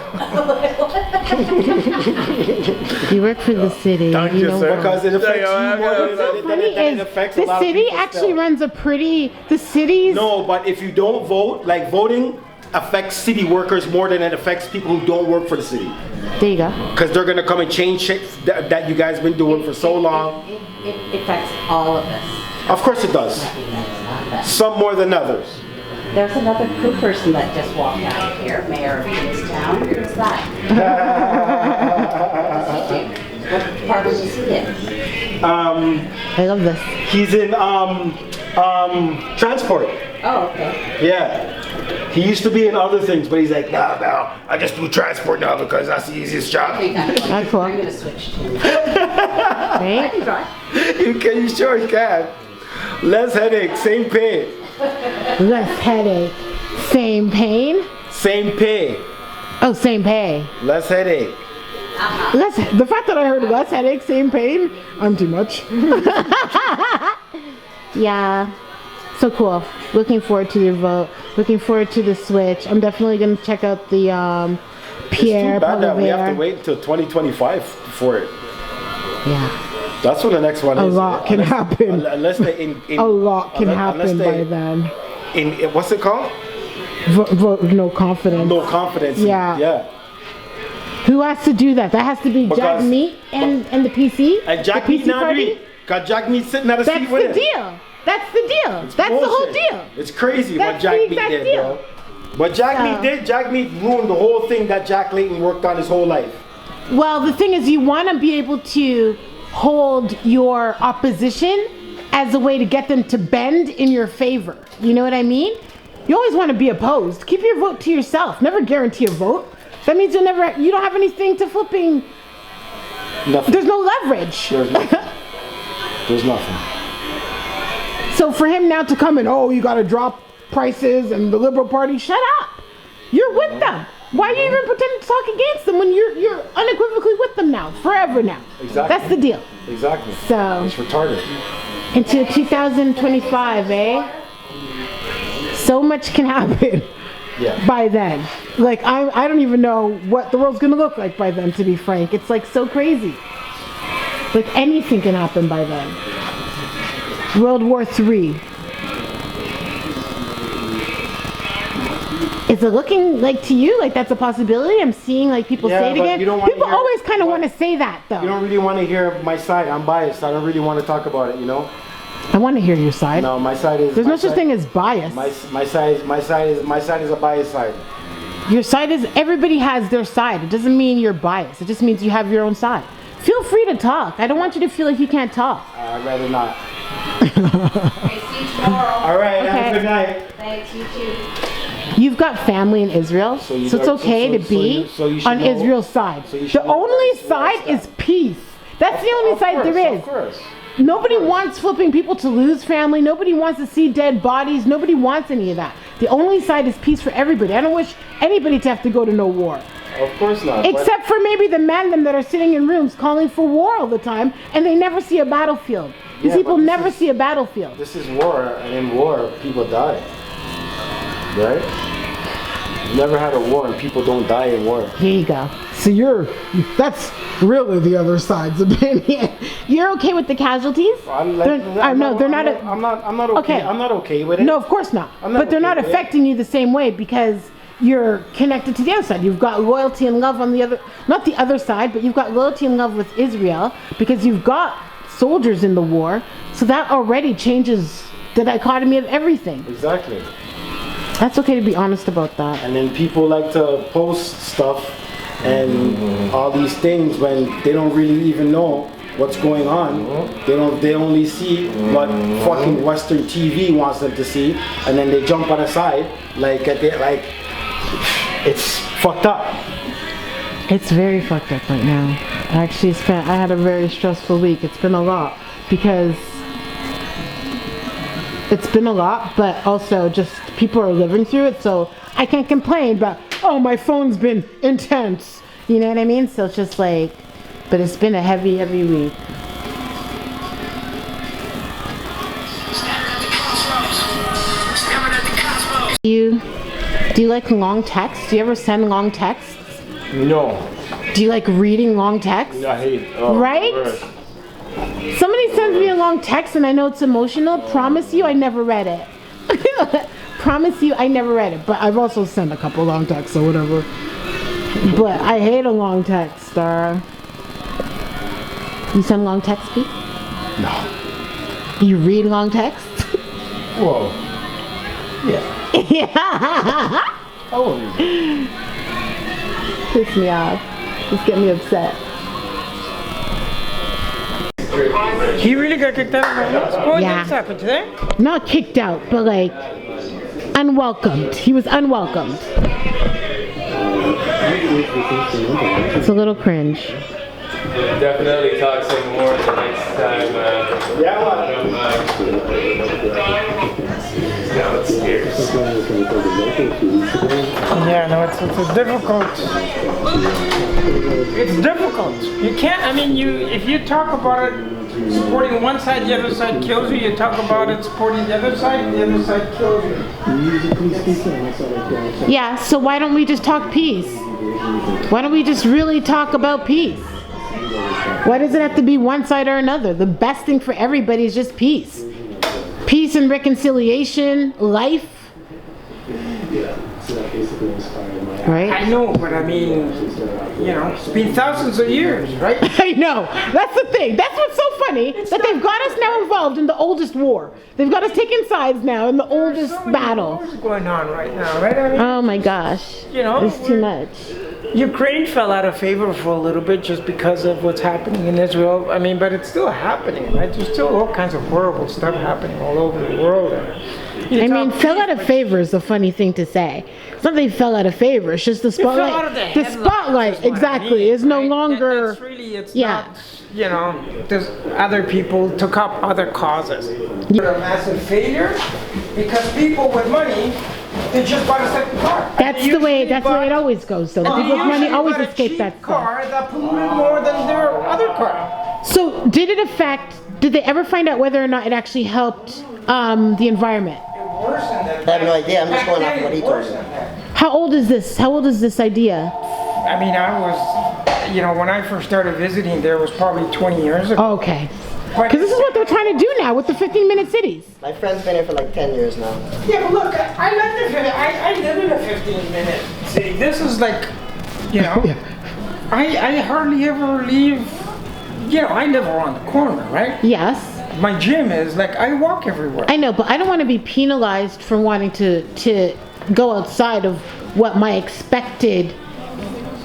S1: You work for the city.
S2: Thank
S1: you
S2: you,
S1: don't
S2: sir.
S1: vote.
S2: Because it affects you more
S1: What's so funny
S2: it
S1: is
S2: affects a
S1: the
S2: lot of
S1: city
S2: people
S1: actually
S2: still.
S1: runs a pretty. The cities.
S2: No, but if you don't vote, like voting affects city workers more than it affects people who don't work for the city.
S1: There you go.
S2: Because they're gonna come and change shit that you guys been doing for so long.
S8: It affects all of us.
S2: Of course it does. Some more than others.
S8: There's another crew person that just walked out of here, mayor of Kingstown. Who's that? What does he do? What part is he in?
S1: I love this.
S2: He's in transport.
S8: Oh, okay.
S2: Yeah. He used to be in other things, but he's like, nah, I just do transport now because that's the easiest job.
S1: That's cool.
S8: I'm gonna switch to.
S1: Right?
S2: You sure can. Less headache, same pay.
S1: Less headache. Same pain?
S2: Same pay.
S1: Oh, same pay.
S2: Less headache.
S1: The fact that I heard less headache, same pain, I'm too much. Yeah. So cool. Looking forward to your vote. Looking forward to the switch. I'm definitely going to check out the Pierre
S2: It's too bad that we have to
S1: Poilievre.
S2: wait until 2025 for it.
S1: Yeah.
S2: That's what the next one
S1: A
S2: is.
S1: lot can happen.
S2: Unless they
S1: A lot can happen by then.
S2: What's it called?
S1: Vote no confidence.
S2: No confidence.
S1: Yeah.
S2: Yeah.
S1: Who has to do that? That has to be Jack
S2: Because-
S1: Meat and the PC?
S2: And Jack
S1: the
S2: Meat
S1: PC
S2: not
S1: party?
S2: agree. Got Jack Meat sitting at a
S1: That's
S2: seat with
S1: the
S2: him.
S1: deal. That's the deal. That's the whole
S2: Bullshit.
S1: deal.
S2: It's crazy
S1: That's
S2: what Jack
S1: the
S2: Meat
S1: exact
S2: did,
S1: deal.
S2: bro. What Jack Meat did, Jack Meat ruined the whole thing that Jack Layton worked on his whole life.
S1: Well, the thing is, you want to be able to hold your opposition as a way to get them to bend in your favor. You know what I mean? You always want to be opposed. Keep your vote to yourself. Never guarantee a vote. That means you don't have anything to flipping.
S2: Nothing.
S1: There's no leverage.
S2: There's nothing. There's nothing.
S1: So for him now to come and, oh, you got to drop prices and the Liberal Party, shut up. You're with them. Why are you even pretending to talk against them when you're unequivocally with them now, forever now?
S2: Exactly.
S1: That's the deal.
S2: Exactly.
S1: So
S2: It's retarded.
S1: into 2025, eh? So much can happen
S2: Yeah.
S1: by then. Like I don't even know what the world's gonna look like by then. To be frank, it's like so crazy. Like anything can happen by then. World War III. Is it looking like to you like that's a possibility? I'm seeing like people say it again. People always kind of want to say that though.
S2: You don't really want to hear my side. I'm biased. I don't really want to talk about it, you know?
S1: I want to hear your side.
S2: No, my side is...
S1: There's no such thing as bias.
S2: My side is a biased side.
S1: Your side is, everybody has their side. It doesn't mean you're biased. It just means you have your own side. Feel free to talk. I don't want you to feel like you can't talk.
S2: I'd rather not.
S8: Okay, see you tomorrow.
S2: All right,
S1: Okay.
S2: have a good night.
S8: Thanks, you too.
S1: You've got family in Israel, so it's okay to be on Israel's side. The only side is peace. That's the only side there is.
S2: Of course.
S1: Nobody wants flipping people to lose family. Nobody wants to see dead bodies. Nobody wants any of that. The only side is peace for everybody. I don't wish anybody to have to go to no war.
S2: Of course not.
S1: Except for maybe the men that are sitting in rooms calling for war all the time, and they never see a battlefield. These people never see a battlefield.
S2: This is war, and in war, people die. Right? You've never had a war, and people don't die in war.
S1: Here you go. So that's really the other side's opinion. You're okay with the casualties? They're not
S2: okay.
S1: Okay.
S2: I'm not okay with it.
S1: No, of course not. But they're not affecting you the same way because you're connected to the other side. You've got loyalty and love on the other, not the other side, but you've got loyalty and love with Israel because you've got soldiers in the war. So that already changes the dichotomy of everything.
S2: Exactly.
S1: That's okay to be honest about that.
S2: And then people like to post stuff and all these things when they don't really even know what's going on. They only see what fucking Western TV wants them to see, and then they jump on the side it's fucked up.
S1: It's very fucked up right now. I had a very stressful week. It's been a lot because it's been a lot, but also just people are living through it, so I can't complain about, oh, my phone's been intense. You know what I mean? So it's just like, but it's been a heavy, heavy week. Do you like long texts? Do you ever send long texts?
S2: No.
S1: Do you like reading long texts?
S2: I hate
S1: right? Somebody sends me a long text and I know it's emotional. Promise you I never read it. Promise you I never read it. But I've also sent a couple long texts or whatever. But I hate a long text, Star. You send long texts, Pete?
S2: No.
S1: You read long texts?
S2: Whoa. Yeah.
S1: Yeah.
S2: Oh.
S1: Piss me off. Just get me upset.
S9: He really got kicked out of my house? What
S1: Yeah.
S9: happened to that?
S1: Not kicked out, but like unwelcomed. He was unwelcomed. It's a little cringe.
S10: Definitely talk some more the next time. Downstairs.
S9: Yeah, no, it's difficult. It's difficult. You can't, I mean, if you talk about it supporting one side, the other side kills you. You talk about it supporting the other side kills you.
S1: Yeah, so why don't we just talk peace? Why don't we just really talk about peace? Why does it have to be one side or another? The best thing for everybody is just peace. Peace and reconciliation, life. Right?
S9: I know, but I mean, you know, it's been thousands of years, right?
S1: I know. That's the thing. That's what's so funny, that they've got us now involved in the oldest war. They've got us taking sides now in the oldest battle.
S9: What's going on right now, right? I mean,
S1: Oh my gosh.
S9: you know,
S1: It's too much.
S9: Ukraine fell out of favor for a little bit just because of what's happening in Israel. I mean, but it's still happening, right? There's still all kinds of horrible stuff happening all over the world.
S1: I mean, fell out of favor is a funny thing to say. It's not they fell out of favor. It's just the spotlight.
S9: out of the
S1: The
S9: headlines
S1: spotlight,
S9: is what I
S1: exactly,
S9: mean,
S1: is no
S9: right?
S1: longer.
S9: That's really, it's
S1: Yeah.
S9: not, you know, there's other people took up other causes. They're a massive failure because people with money, they just bought a second car.
S1: That's the way it always goes. Though people with money always escape that stuff.
S9: car that polluted more than their other car.
S1: So, did they ever find out whether or not it actually helped the environment?
S9: Worse than that.
S11: I have no idea. I'm just going off what he told me.
S1: How old is this? How old is this idea?
S9: I mean, I was you know, when I first started visiting there was probably 20 years ago.
S1: Okay. Because this is what they're trying to do now with the 15-minute cities.
S7: My friend's been here for like 10 years now.
S9: Yeah, but look, I live in a 15-minute city. This is like, you know, I hardly ever leave. You know, I live around the corner, right?
S1: Yes.
S9: My gym is like, I walk everywhere.
S1: I know, but I don't want to be penalized for wanting to go outside of what my expected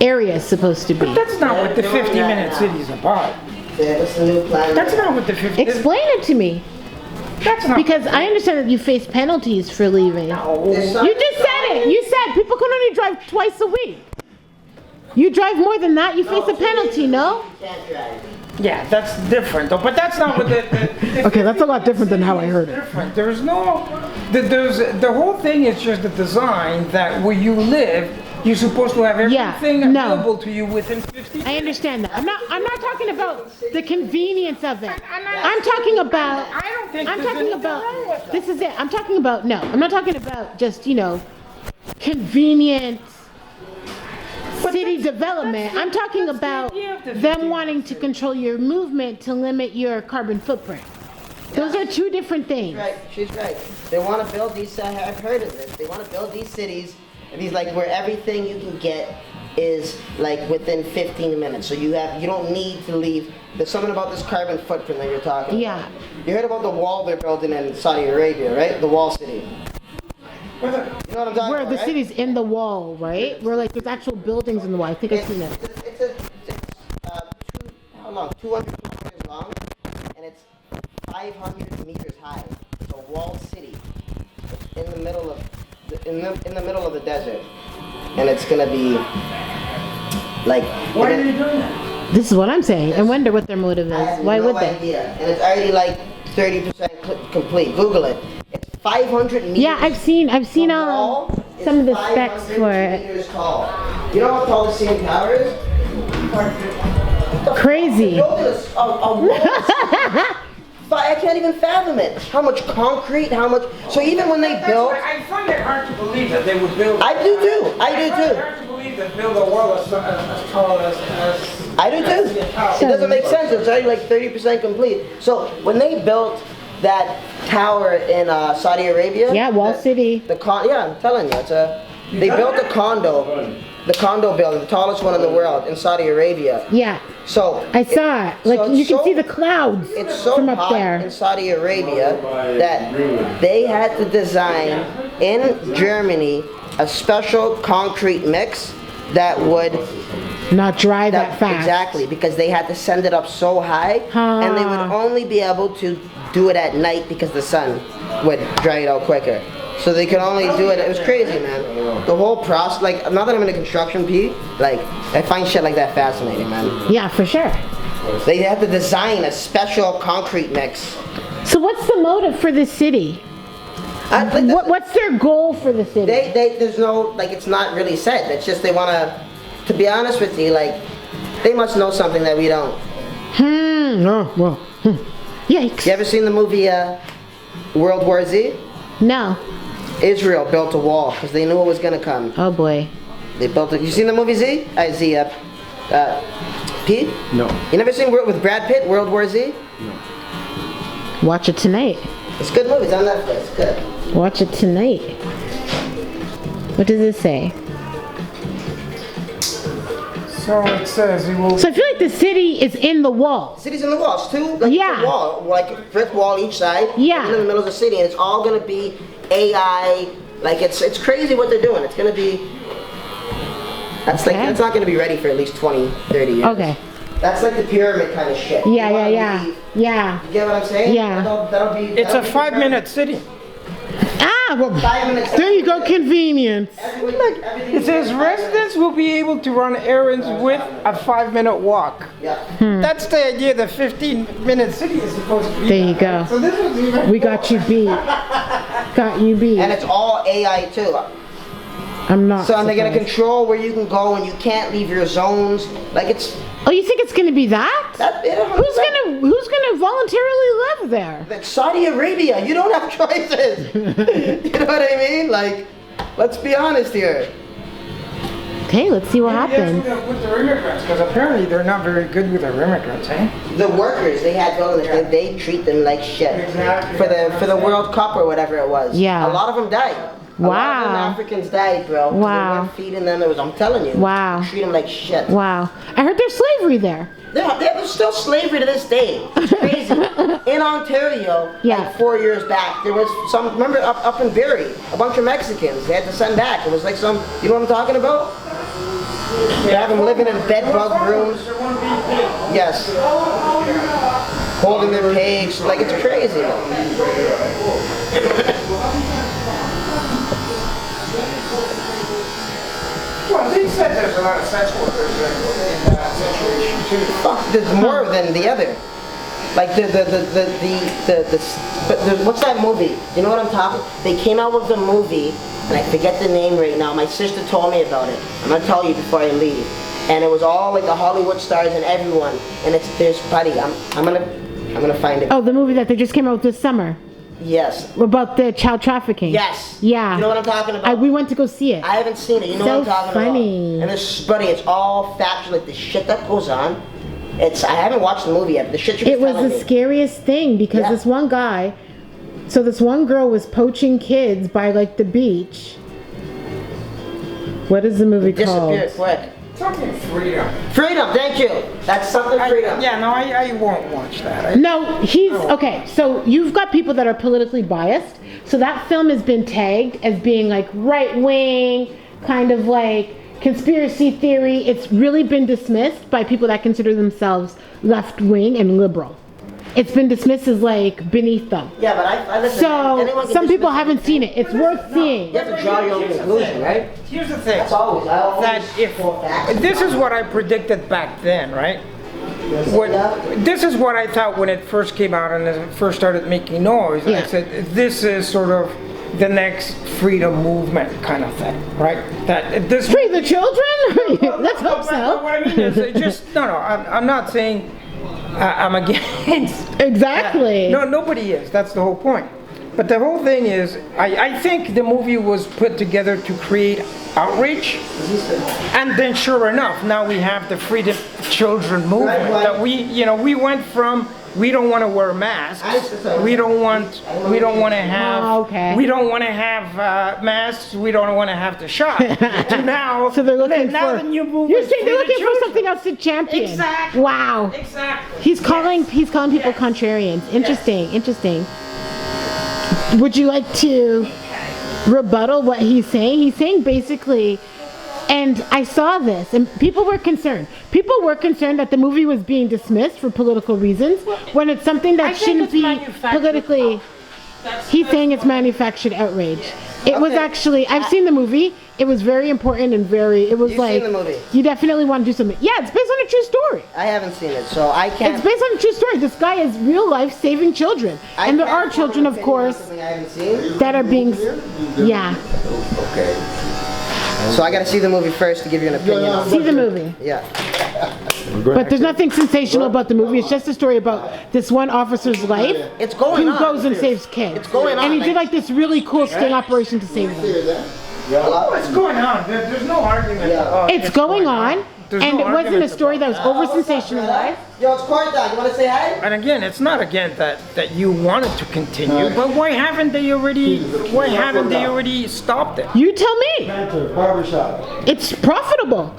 S1: area is supposed to be.
S9: But that's not what the 50-minute city is about.
S7: Yeah, that's the new plan.
S9: That's not what the 50.
S1: Explain it to me.
S9: That's not.
S1: Because I understand that you face penalties for leaving.
S9: No.
S1: You just said it. You said people can only drive twice a week. You drive more than that, you face a penalty, no?
S9: Yeah, that's different though. But that's not what the
S1: Okay, that's a lot different than how I heard it.
S9: different. There's no. There's the whole thing is just the design that where you live. You're supposed to have everything available to you within 50 minutes.
S1: I understand that. I'm not talking about the convenience of it. I'm talking about.
S9: I don't think.
S1: I'm talking about. This is it. I'm talking about. No, I'm not talking about just convenient city development. I'm talking about them wanting to control your movement to limit your carbon footprint. Those are two different things.
S7: Right, she's right. They want to build these. I've heard of this. They want to build these cities. These like where everything you can get is like within 15 minutes. So you don't need to leave. There's something about this carbon footprint that you're talking about. You heard about the wall they're building in Saudi Arabia, right? The wall city. You know what I'm talking about,
S1: Where the
S7: right?
S1: city's in the wall, right? Where like there's actual buildings in the wall. I think I've seen it.
S7: How long? 200 kilometers long, and it's 500 meters high. It's a walled city. It's in the middle of the desert, and it's gonna be like.
S9: Why are they doing that?
S1: This is what I'm saying. I wonder what their motive is. Why would they?
S7: Idea. And it's already like 30% complete. Google it. It's 500 meters.
S1: Yeah, I've seen some of the specs for it.
S7: Meters tall. You know how tall the CN Tower is?
S1: Crazy.
S7: I can't even fathom it. How much concrete, how much. So even when they built.
S9: I find it hard to believe that they would build.
S7: I do too. I do too.
S9: It's hard to believe that build a wall as tall as.
S7: I do too. It doesn't make sense. It's already like 30% complete. So when they built that tower in Saudi Arabia.
S1: Yeah, Wall City.
S7: I'm telling you, they built a condo. The condo building, the tallest one in the world, in Saudi Arabia.
S1: Yeah.
S7: So
S1: I saw it. Like you can see the clouds from up there.
S7: In Saudi Arabia that they had to design in Germany a special concrete mix that would
S1: not dry that fast.
S7: Exactly, because they had to send it up so high, and they would only be able to do it at night because the sun would dry it out quicker. So they could only do it. It was crazy, man. The whole process, like, now that I'm in a construction, like, I find shit like that fascinating, man.
S1: Yeah, for sure.
S7: They had to design a special concrete mix.
S1: So what's the motive for the city? What's their goal for the city?
S7: There's no, like, it's not really said. It's just they want to be honest with you, like, they must know something that we don't.
S1: Yikes.
S7: You ever seen the movie World War Z?
S1: No.
S7: Israel built a wall because they knew it was going to come.
S1: Oh boy.
S7: They built it. You seen the movie Z? Pete?
S2: No.
S7: You never seen with Brad Pitt, World War Z?
S2: No.
S1: Watch it tonight.
S7: It's a good movie. It's on Netflix. Good.
S1: Watch it tonight. What does it say?
S9: So it says it will.
S1: So I feel like the city is in the wall.
S7: The city's in the wall. It's two, like, a wall, like a brick wall each side.
S1: Yeah.
S7: And in the middle of the city, and it's all gonna be AI. Like it's crazy what they're doing. It's gonna be. That's like it's not gonna be ready for at least 20, 30 years.
S1: Okay.
S7: That's like the pyramid kind of shit.
S1: Yeah.
S7: You get what I'm saying?
S1: Yeah.
S7: That'll be.
S9: It's a 5-minute city.
S1: Well,
S7: 5 minutes.
S1: there you go, convenience.
S9: It says residents will be able to run errands with a 5-minute walk.
S7: Yeah.
S9: That's the idea. The 15-minute city is supposed to be.
S1: There you go.
S9: So this was even.
S1: We got you beat. Got you beat.
S7: And it's all AI too.
S1: I'm not.
S7: So they're gonna control where you can go and you can't leave your zones. Like it's.
S1: Oh, you think it's gonna be that? Who's gonna voluntarily live there?
S7: Like Saudi Arabia, you don't have choices. You know what I mean? Like, let's be honest here.
S1: Okay, let's see what happens.
S9: With their immigrants, because apparently they're not very good with their immigrants, eh?
S7: The workers they had going, they treat them like shit.
S9: Exactly.
S7: For the World Cup or whatever it was.
S1: Yeah.
S7: A lot of them died. A lot of them
S1: Wow.
S7: Africans died, bro. 'cause
S1: Wow.
S7: They weren't feeding them. I'm telling you.
S1: Wow.
S7: They treat them like shit.
S1: Wow. I heard there's slavery there.
S7: There's still slavery to this day. It's crazy. In Ontario,
S1: Yeah.
S7: like 4 years back, there was some, remember up in Barrie, a bunch of Mexicans they had to send back. It was like some, you know what I'm talking about? They have them living in bed bug rooms. Yes. Holding their pigs. Like, it's crazy.
S9: Well, they said there's a lot of sex workers in that situation too.
S7: Fuck, there's more than the other. Like what's that movie? You know what I'm talking? They came out with the movie, and I forget the name right now. My sister told me about it. I'm gonna tell you before I leave. And it was all like the Hollywood stars and everyone. And there's buddy. I'm gonna find it.
S1: Oh, the movie that they just came out this summer.
S7: Yes.
S1: About the child trafficking.
S7: Yes.
S1: Yeah.
S7: You know what I'm talking about?
S1: We went to go see it.
S7: I haven't seen it. You know
S1: So
S7: what I'm talking
S1: funny.
S7: about? And this, buddy, it's all factual. Like the shit that goes on. I haven't watched the movie yet. But the shit you
S1: It was
S7: telling
S1: the
S7: me.
S1: scariest thing because
S7: Yeah.
S1: this one guy, so this one girl was poaching kids by like the beach. What is the movie called?
S7: Disappeared quick.
S9: Something freedom.
S7: Freedom, thank you. That's something freedom.
S9: I won't watch that.
S1: No, okay. So you've got people that are politically biased. So that film has been tagged as being like right wing, kind of like conspiracy theory. It's really been dismissed by people that consider themselves left wing and liberal. It's been dismissed as like beneath them.
S7: Yeah, but I listen.
S1: So
S7: anyone can
S1: some people
S7: dismiss
S1: haven't seen it. It's worth seeing.
S7: You have to draw your own conclusion, right?
S9: Here's the thing.
S7: That's always. I always
S9: That if
S7: quote facts.
S9: this is what I predicted back then, right? This is what I thought when it first came out and it first started making noise.
S1: Yeah.
S9: I said this is sort of the next freedom movement kind of thing, right? That this
S1: Free the children? Let's hope so.
S9: What I mean is, it just I'm not saying I'm against.
S1: Exactly.
S9: No, nobody is. That's the whole point. But the whole thing is, I think the movie was put together to create outrage, and then sure enough, now we have the Freedom Children movement that we went from. We don't want to wear masks. We don't want to have. We don't want to have masks. We don't want to have the shot. To now,
S1: So they're looking
S9: now
S1: for.
S9: the new movement.
S1: You're saying they're looking for something else to champion.
S9: Exactly.
S1: Wow.
S9: Exactly.
S1: He's calling people contrarians. Interesting. Would you like to rebuttal what he's saying? He's saying basically, and I saw this, and people were concerned. People were concerned that the movie was being dismissed for political reasons when it's something that shouldn't be politically. He's saying it's manufactured outrage. It was actually, I've seen the movie. It was very important and it was
S7: You've
S1: like,
S7: seen the movie?
S1: you definitely want to do something. Yeah, it's based on a true story.
S7: I haven't seen it, so I can't.
S1: It's based on a true story. This guy is real life saving children. And there are children, of course,
S7: Something I haven't seen.
S1: that are being, yeah.
S7: Okay. So I gotta see the movie first to give you an opinion on
S1: See the movie.
S7: Yeah.
S1: But there's nothing sensational about the movie. It's just a story about this one officer's life.
S7: It's going
S1: who
S7: on.
S1: goes and saves kids.
S7: It's going on.
S1: And he did like this really cool sting operation to save them.
S9: What's going on? There's no argument.
S1: It's going on.
S9: There's
S1: And
S9: no
S1: it wasn't a
S9: argument
S1: story that was over sensationalized.
S7: Yo, it's Quarta. You wanna say hi?
S9: And again, it's not again that you wanted to continue, but why haven't they already stopped it?
S1: You tell me.
S2: Panther, barbershop.
S1: It's profitable.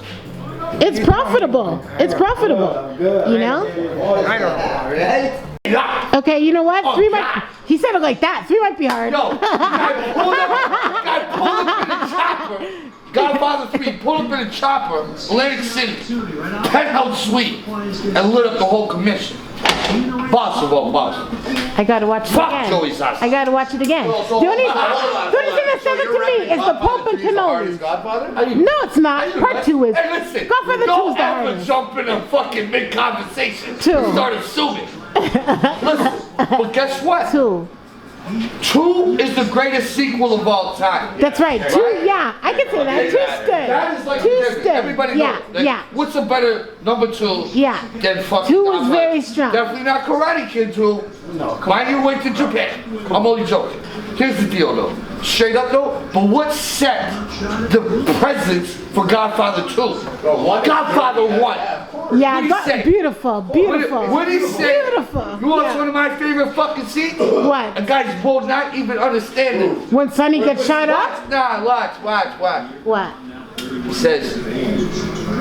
S1: It's profitable. It's profitable. You know?
S9: I don't know.
S1: Okay, you know what? Three might. He said it like that. Three might be hard.
S11: No, guy pulled up in the chopper. Godfather 3 pulled up in a chopper, Atlantic City, penthouse suite, and lit up the whole commission. Boss of all bosses.
S1: I gotta watch it
S11: Fuck
S1: again.
S11: Joey Sasso.
S1: I gotta watch it again. The only thing that said it to me is the Pope and Cannoli. No, it's not. Part 2 is.
S11: Hey, listen,
S1: Godfather 2 is
S11: don't
S1: the
S11: ever
S1: hardest.
S11: jump in a fucking mid-conversation
S1: Two.
S11: and start assuming. Listen, but guess what?
S1: 2.
S11: 2 is the greatest sequel of all time.
S1: That's right. 2, yeah. I can say that. 2's good.
S11: That is like
S1: 2's
S11: the difference.
S1: good.
S11: Everybody
S1: Yeah,
S11: knows. Like,
S1: yeah.
S11: What's a better number 2
S1: Yeah.
S11: than fucking
S1: 2 was
S11: Godfather?
S1: very strong.
S11: Definitely not Karate Kid 2. No. Mind your way to Japan. I'm only joking. Here's the deal though. Straight up though, but what set the precedence for Godfather 2? Godfather 1.
S1: Yeah,
S11: What'd he say?
S1: beautiful.
S11: What did he say?
S1: Beautiful.
S11: You want one of my favorite fucking scenes?
S1: What?
S11: A guy's bold not even understanding.
S1: When Sonny gets shot up?
S11: Nah, watch.
S1: What?
S11: He says,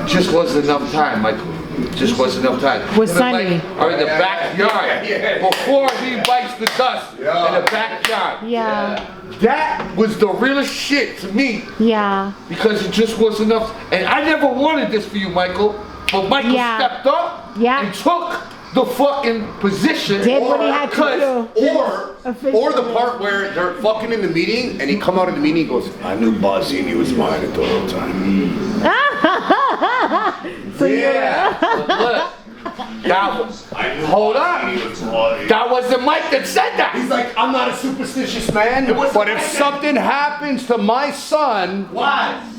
S11: just wasn't enough time, Michael. Just wasn't enough time.
S1: With Sonny.
S11: Are in the backyard before he bites the dust in the backyard.
S1: Yeah.
S11: That was the realest shit to me.
S1: Yeah.
S11: Because it just wasn't enough. And I never wanted this for you, Michael. But Michael stepped up and took the fucking position.
S1: Did what he had to do.
S12: Or the part where they're fucking in the meeting and he come out of the meeting and goes, I knew Buzzy and he was mine the whole time.
S1: So
S11: look, hold up. That wasn't Mike that said that.
S12: He's like, I'm not a superstitious man, but if something happens to my son,
S11: why?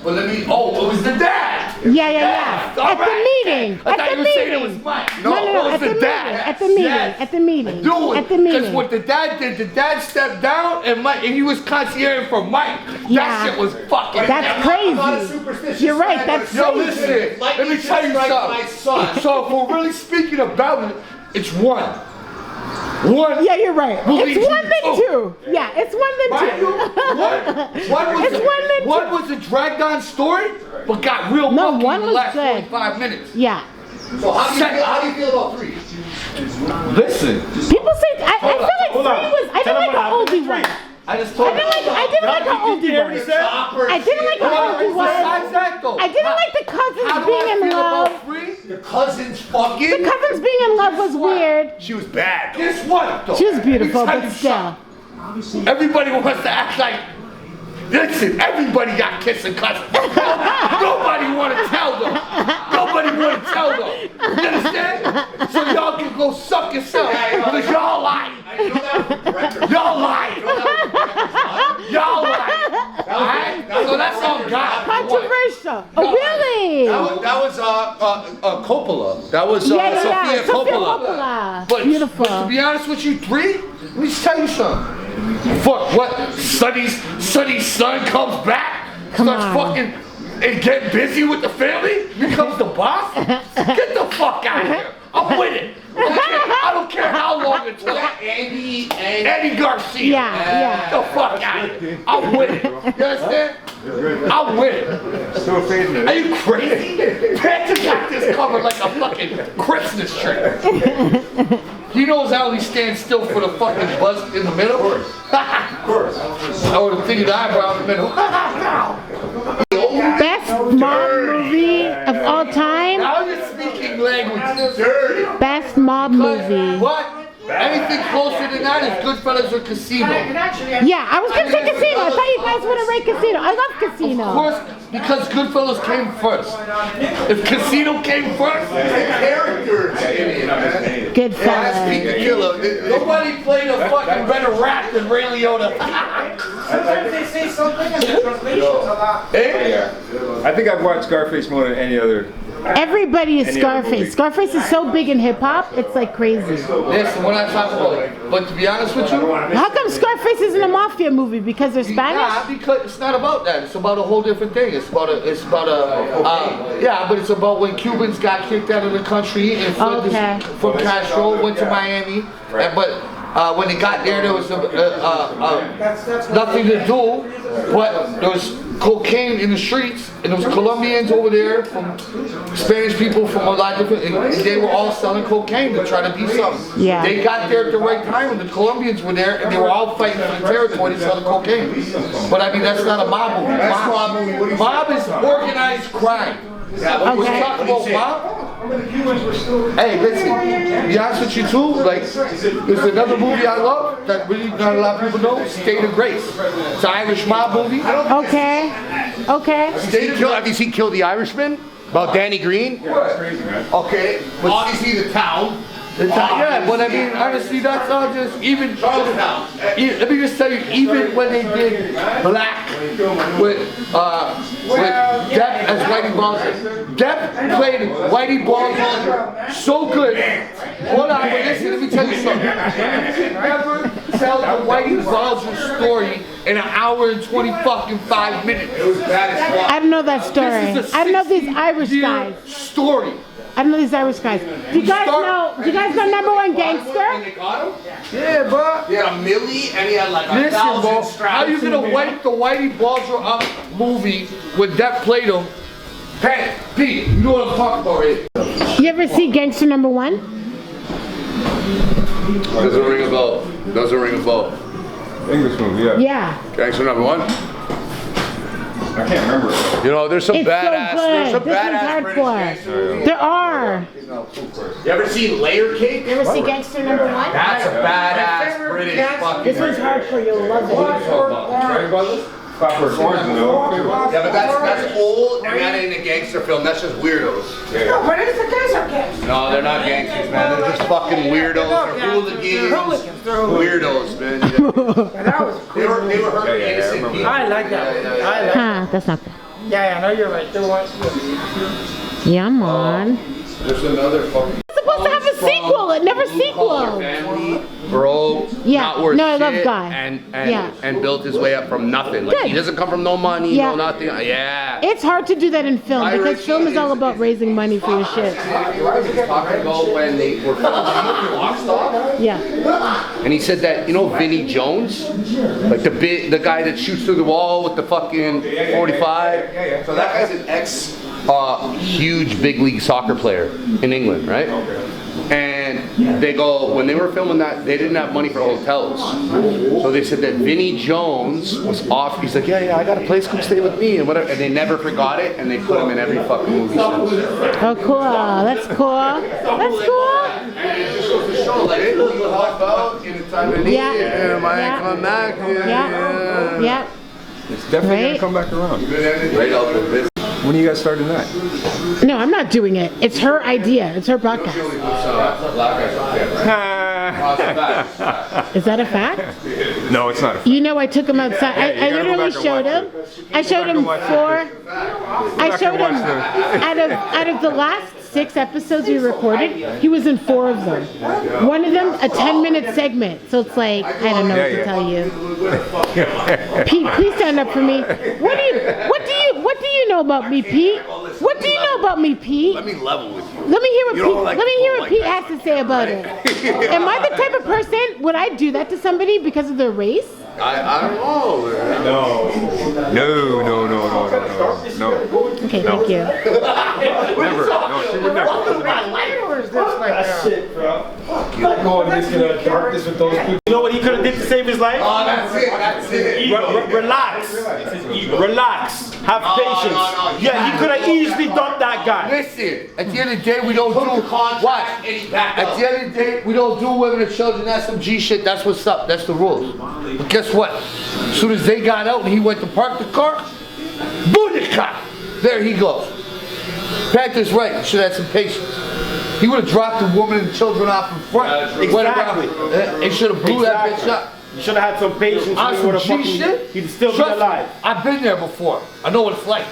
S11: Well, let me. Oh, it was the dad.
S1: Yeah. At the meeting.
S11: I thought you were saying it was Mike.
S1: No,
S11: it was the dad.
S1: At the meeting.
S11: Because what the dad did, the dad stepped down and he was concierge for Mike. That shit was fucking.
S1: That's crazy. You're right. That's crazy.
S11: Yo, listen. Let me tell you something. So if we're really speaking about it, it's one.
S1: Yeah, you're right. It's one then two. Yeah, it's one then two.
S11: One was a dragged on story, but got real monkey in the last 45 minutes.
S1: Yeah.
S12: So how do you feel about 3?
S11: Listen.
S1: People say I feel like 3 was. I didn't like how old he was.
S11: I didn't like how old he was.
S1: I didn't like how old he was. I didn't like the cousins being in love.
S12: The cousins fucking.
S1: The cousins being in love was weird.
S12: She was bad.
S11: Guess what though?
S1: She was beautiful, but still.
S11: Everybody wants to act like. Listen, everybody got kissing cousins. Nobody want to tell them. Nobody want to tell them. You understand? So y'all can go suck yourself because y'all lie. Y'all lie. Y'all lie. Alright? So that's all God.
S1: Controversial. Oh, really?
S12: That was Coppola. That was Sofia Coppola.
S11: But,
S1: beautiful.
S11: But to be honest with you, 3, let me just tell you something. Fuck what? Sonny's son comes back, starts fucking and get busy with the family, becomes the boss? Get the fuck out of here. I'm with it. I don't care how long it took. Andy Garcia.
S1: Yeah.
S11: Get the fuck out of here. I'm with it. You understand? I'm with it. Are you crazy? Panther got this covered like a fucking Christmas tree. He knows how he stands still for the fucking buzz in the middle. Of course. Or the thing of the eyebrow in the middle.
S1: Best mob movie of all time?
S11: Now you're speaking language. Dirty.
S1: Best mob movie.
S11: What? Anything closer than that is Goodfellas or Casino.
S1: Yeah, I was gonna say Casino. I thought you guys would have ranked Casino. I love Casino.
S11: Of course, because Goodfellas came first. If Casino came first,
S1: Goodfellas.
S11: Nobody played a fucking better rap than Ray Liotta.
S5: Sometimes they say something and the translation's a lot.
S4: I think I've watched Scarface more than any other.
S1: Everybody is Scarface. Scarface is so big in hip hop, it's like crazy.
S11: Listen, we're not talking about it. But to be honest with you,
S1: how come Scarface isn't a mafia movie? Because they're Spanish?
S11: Nah, because it's not about that. It's about a whole different thing. It's about but it's about when Cubans got kicked out of the country and from Castro, went to Miami, but when they got there was nothing to do, but there was cocaine in the streets, and there was Colombians over there, from Spanish people from a lot of different, and they were all selling cocaine to try to be something.
S1: Yeah.
S11: They got there at the right time, and the Colombians were there, and they were all fighting for the territory to sell the cocaine. But I mean, that's not a mob movie. Mob is organized crime. We're talking about mob. Hey, listen, to be honest with you too, like, there's another movie I love that really not a lot of people know, State of Grace. It's an Irish mob movie.
S1: Okay.
S12: Have you seen Kill the Irishman? About Danny Green?
S11: Okay. But
S12: obviously the town.
S11: Yeah, but I mean, honestly, that's all just even. Charlestown. Let me just tell you, even when they did Black with Depp as Whitey Bulger, Depp played Whitey Bulger so good. Hold on, but listen, let me tell you something. tell the Whitey Bulger story in an hour and 5 minutes. It was bad as fuck.
S1: I don't know that story. I don't know these Irish guys.
S11: Story.
S1: I don't know these Irish guys. Do you guys know? Do you guys know number one gangster?
S11: Yeah, bro.
S12: He had a milli and he had like a
S11: Listen,
S12: 1,000
S11: bro.
S12: straps.
S11: How you gonna wipe the Whitey Bulger up movie with that Plato? Hey, Pete, you know what I'm talking about, right?
S1: You ever see Gangster Number One?
S12: Doesn't ring a bell. Doesn't ring a bell.
S4: English movie, yeah.
S1: Yeah.
S12: Gangster number one.
S4: I can't remember it.
S12: You know, there's some
S1: It's
S12: badass.
S1: so good.
S12: There's some
S1: This one's
S12: badass British
S1: hardcore.
S12: gangster movies.
S1: There are.
S12: You ever seen Layer Cake?
S1: You ever see Gangster Number One?
S12: That's a badass British fucking.
S1: This one's hardcore. You'll love it.
S4: Clockwork Orange, though.
S12: Yeah, but that's old and that ain't a gangster film. That's just weirdos.
S9: No, but it's the guys are gangsters.
S12: No, they're not gangsters, man. They're just fucking weirdos. They're hooligans. Weirdos, man. Yeah.
S9: That was cool.
S12: They were hurting innocent people.
S9: I like that. I like
S1: Huh, that's not good.
S9: Yeah, I know you're right. There was.
S1: Yeah, man.
S12: There's another fucking.
S1: It's supposed to have a sequel. It never sequel.
S12: Family, bro,
S1: Yeah.
S12: not worth
S1: No, I love
S12: shit,
S1: Guy.
S12: and built his way up from nothing. Like
S1: Good.
S12: he doesn't come from no money,
S1: Yeah.
S12: no nothing. Yeah.
S1: It's hard to do that in film because film is all about raising money for your shit.
S12: Talking about when they were filming Lockstock,
S1: Yeah.
S12: and he said that Vinnie Jones, like the guy that shoots through the wall with the fucking 45. So that guy's an huge big league soccer player in England, right? And they go, when they were filming that, they didn't have money for hotels. So they said that Vinnie Jones was off. He's like, yeah, I got a place, come stay with me, and whatever. And they never forgot it, and they put him in every fucking movie since.
S1: Oh, cool. That's cool. That's cool.
S12: And it just goes to show, like, who you help out in a time of need, and might come back.
S1: Yeah.
S4: It's definitely
S1: Right?
S4: gonna come back around.
S12: Right out the business.
S4: When are you guys starting that?
S1: No, I'm not doing it. It's her idea. It's her podcast. Is that a fact?
S4: No, it's not.
S1: You know, I took him outside.
S4: Yeah,
S1: I
S4: you gotta
S1: literally
S4: go back and
S1: showed
S4: watch
S1: him. I showed him four. I showed him out of the last 6 episodes we recorded, he was in 4 of them. One of them, a 10-minute segment. So it's like, I don't know what to tell you. Pete, please stand up for me. What do you know about me, Pete? What do you know about me, Pete?
S12: Let me level with you.
S1: Let me hear what
S12: You
S1: Pete.
S12: don't like
S1: Let me hear
S12: people
S1: what
S12: like
S1: Pete has to say about it. Am I the type of person? Would I do that to somebody because of their race?
S12: I don't know, man.
S4: No.
S1: Okay, thank you.
S4: Never. No, she would never.
S9: Or is this like
S5: Shit, bro. Not going this in a darkness with those people. You know what he could have did to save his life?
S12: Oh, that's it. That's it.
S5: Relax. Relax. Have patience.
S12: no.
S5: Yeah, he could have easily dumped that guy.
S11: Listen, at the end of the day, we don't do what? At the end of the day, we don't do women and children SMG shit. That's what's up. That's the rules. But guess what? As soon as they got out and he went to park the car, Boonika! There he goes. Panther's right. You should have had some patience. He would have dropped the woman and children off in front.
S5: Exactly.
S11: He should have blew that bitch up.
S5: You should have had some patience.
S11: On
S5: He
S11: some
S5: would have
S11: G
S5: fucking.
S11: shit?
S5: He'd still be
S11: Trust me,
S5: alive.
S11: I've been there before. I know what it's like.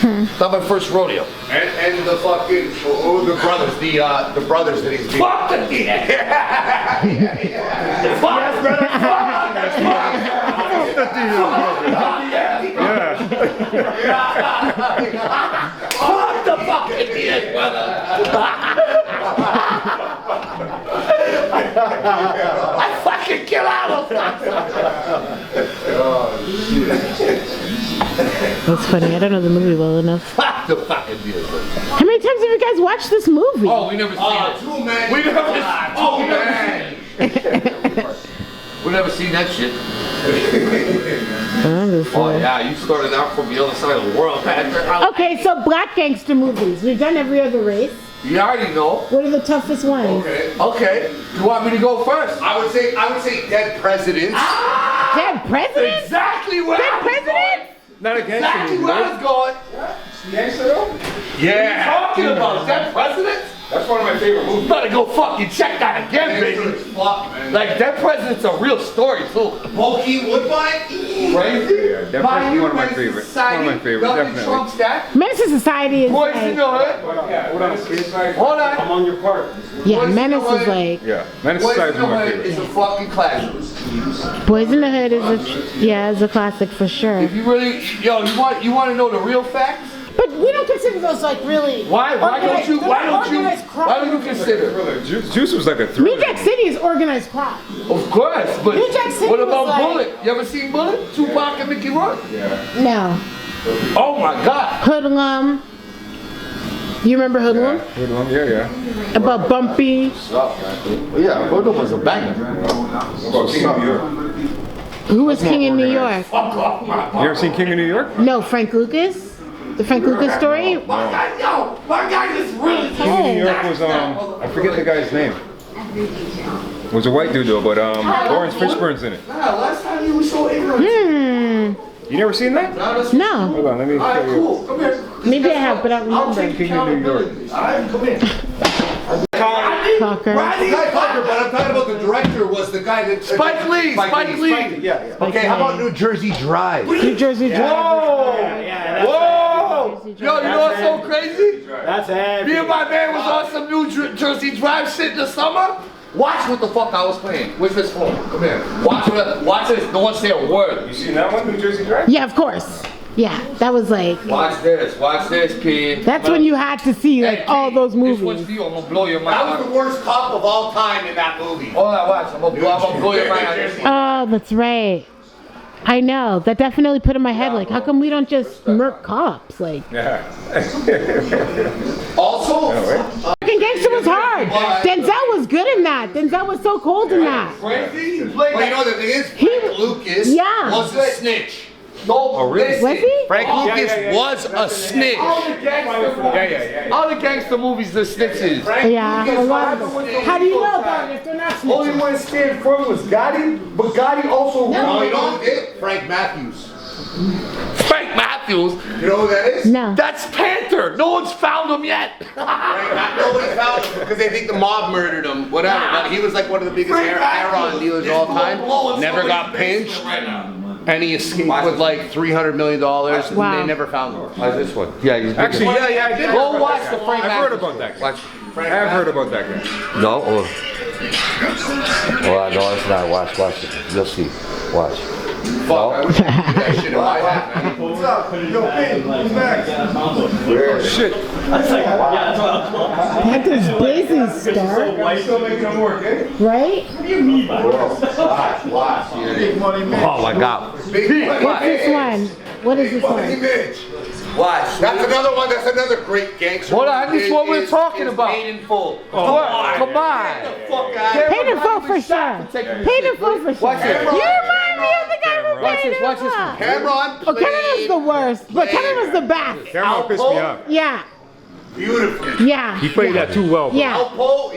S11: It's not my first rodeo.
S12: And the fucking the brothers, the brothers that he's being.
S11: Fuck the yeah. Fuck brother. Fuck the fucking Diaz brother. I fucking kill all of them.
S1: That's funny. I don't know the movie well enough.
S11: Fuck the fucking Diaz brother.
S1: How many times have you guys watched this movie?
S11: Oh, we never seen it.
S12: Too many.
S11: We never we never seen that shit. Oh yeah, you started out from the other side of the world, Panther.
S1: Okay, so black gangster movies. We've done every other race.
S11: You already know.
S1: What are the toughest ones?
S11: Okay. You want me to go first?
S12: I would say dead presidents.
S1: Dead presidents?
S11: Exactly where
S1: Dead
S11: I was
S1: presidents?
S4: Not against
S11: Exactly where I was going.
S4: Gangster though?
S11: Yeah. What are you talking about? Dead presidents?
S4: That's one of my favorite movies.
S11: You better go fucking check that again, baby. Like, that president's a real story, too. Pokey Woodbine? Crazy?
S4: Yeah, definitely one of my favorites. One of my favorites, definitely.
S11: Trump's that.
S1: Menace to Society is
S11: Boys in
S1: like,
S11: the Hood.
S4: What else?
S11: Hold on.
S2: I'm on your part.
S1: yeah,
S11: Boys in
S1: Menace
S11: the
S1: is
S11: Hood.
S1: like,
S4: Yeah, Menace
S11: Boys
S4: Society
S11: in
S4: is
S11: the
S4: one of my
S11: Hood
S4: favorites.
S11: is a fucking classic.
S1: Boys in the Hood is is a classic for sure.
S11: If you really, yo, you want to know the real facts?
S1: But we don't consider those like really.
S11: Why don't you consider?
S4: Brother, Juice was like a
S1: New
S4: thriller.
S1: Jack City is organized crime.
S11: Of course, but
S1: New Jack City
S11: what
S1: was
S11: about
S1: like-
S11: Bullet? You ever seen Bullet? Tupac and Mickey Rourke?
S1: No.
S11: Oh my God.
S1: Hoodlum. You remember Hoodlum?
S4: Hoodlum, yeah.
S1: About Bumpy.
S11: Yeah, Hoodlum was a banger.
S4: About King of New York.
S1: Who was King in New York?
S11: Fuck off, my
S4: You ever seen King of New York?
S1: No, Frank Lucas. The Frank Lucas story.
S11: My guy just really
S4: King of New York was I forget the guy's name. It was a white dude though, but Lawrence Fishburne's in it.
S11: Nah, last time you were so ignorant.
S4: You never seen that?
S1: No.
S4: Hold on, let me
S11: Alright,
S4: show you.
S11: cool. Come here.
S1: Maybe I have, but I don't
S11: I'll
S1: remember.
S11: take
S4: King of New York.
S11: Alright, come here.
S1: Cocker.
S11: Rodney Cocker, but I'm talking about the director was the guy that... Spike Lee!
S2: Yeah.
S11: Okay, how about New Jersey Drive?
S1: New Jersey Drive.
S11: Whoa! Yo, you know what's so crazy?
S2: That's heavy.
S11: Me and my man was on some New Jersey Drive shit in the summer. Watch what the fuck I was playing. Where's this phone? Come here. Watch this. No one say a word.
S4: You seen that one, New Jersey Drive?
S1: Yeah, of course. Yeah, that was like.
S11: Watch this, kid.
S1: That's when you had to see like all those
S11: This one's
S1: movies.
S11: for you. I'm gonna blow your mind. That was the worst cop of all time in that movie. Hold on, watch. I'm gonna blow your mind on this one.
S1: Oh, that's right. I know. That definitely put in my head like, how come we don't just murk cops? Like.
S4: Yeah.
S11: Also,
S1: Fucking Gangster was hard. Denzel was good in that. Denzel was so cold in that.
S11: crazy. Well, you know the thing is, Frank Lucas
S1: Yeah.
S11: was a snitch. No,
S4: really?
S1: Was he?
S11: Frank Lucas
S4: yeah.
S11: was a snitch. All the gangster movies. All the gangster movies, the snitches.
S1: Yeah. A lot of them. How do you know about it if they're not
S11: Only
S1: snitching?
S11: one stand firm was Gotti, but Gotti also.
S1: No.
S11: You know who did? Frank Matthews. Frank Matthews. You know who that is?
S1: No.
S11: That's Panther. No one's found him yet. Nobody found him because they think the mob murdered him. Whatever. But he was like one of the biggest heroin dealers of all time. Never got pinched. And he escaped with like $300 million, and
S1: Wow.
S11: they never found him. Like this one. Yeah, he's big.
S4: Actually, yeah, I did.
S11: Go watch the Frank
S4: I've heard
S11: Matthews
S4: about that guy.
S11: Watch.
S4: I've heard about that guy.
S11: No? Well, no, it's not. Watch it. You'll see. Watch. Fuck, I wish I could do that shit in my hat, man.
S5: What's up? Yo, Pete, who's next?
S4: Shit.
S1: Panther's busy, Star.
S4: Still making them work, eh?
S1: Right?
S11: Watch. Oh my God.
S1: What's this one? What is this one?
S11: Watch. That's another one. That's another great gangster. Hold on, this is what we're talking about. Paid in full. Come on.
S1: Paid in full for sure. Paid in full for sure.
S11: Watch it.
S1: You remind me of the guy who
S11: Watch
S1: paid
S11: this.
S1: in
S11: Watch this.
S1: full.
S11: Cameron.
S1: Oh, Cameron was the worst, but Cameron was the best.
S4: Cameron pissed me off.
S1: Yeah.
S11: Beautiful.
S1: Yeah.
S4: He played that too well.
S1: Yeah.
S11: Alpo.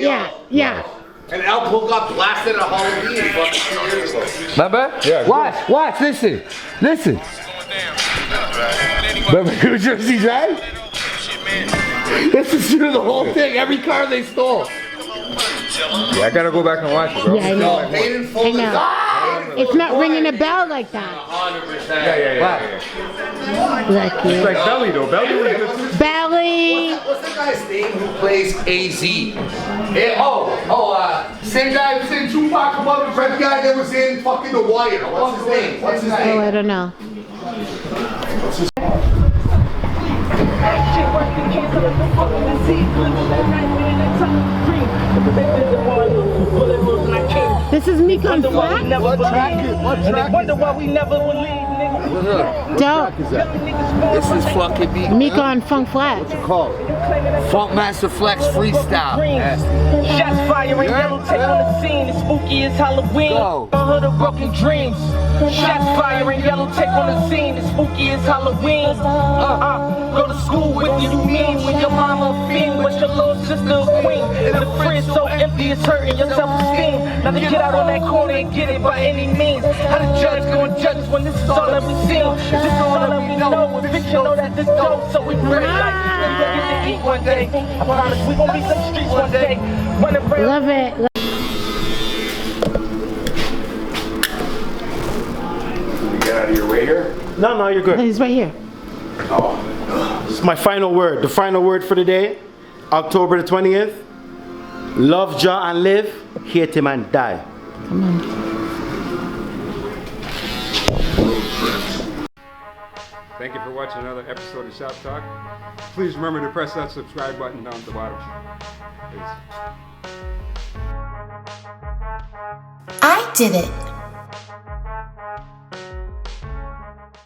S1: Yeah.
S11: And Alpo got blasted at Halloween fucking 2 years ago. Remember?
S4: Yeah.
S11: Watch. Listen. Remember New Jersey Drive? Listen to the whole thing. Every car they stole.
S4: Yeah, I gotta go back and watch it, bro.
S1: Yeah, I know.
S11: Paid in full.
S1: I know. It's not ringing a bell like that.
S11: 100%.
S4: Yeah. It's like Belly though. Belly was good.
S1: Belly.
S11: What's the guy's name who plays AZ? Same guy who was in Tupac, the red guy that was in fucking The Wire. What's his name?
S1: Oh, I don't know. This is Mekon Flat?
S11: What track
S13: Wonder why we never will leave, nigga.
S1: Dope.
S11: This is fucking me.
S1: Mekon Funk Flat.
S11: What's it called? Funk Master Flex Freestyle.
S13: Shots firing, yellow tape on the scene. It's spooky as Halloween.
S11: Go.
S13: Hood of broken dreams. Shots firing, yellow tape on the scene. It's spooky as Halloween. Go to school, what do you mean? When your mama a fiend, what's your little sister a queen? And the fridge so empty, it's hurting your self-esteem. Now to get out on that corner and get it by any means. How the judge gonna judge us when this is all that we see? This is all that we know. If bitch, you know that this dope, so we break like eat one day. I promise we gon' be some streets one day. Running around.
S1: Love it.
S4: Did we get out of your way here?
S2: No, you're good.
S1: He's right here.
S4: Oh.
S2: It's my final word. The final word for the day, October the 20th. Love Jah and live, hate him and die.
S1: Come on.
S4: Thank you for watching another episode of Shop Talk. Please remember to press that subscribe button down at the bottom. Peace.
S14: I did it.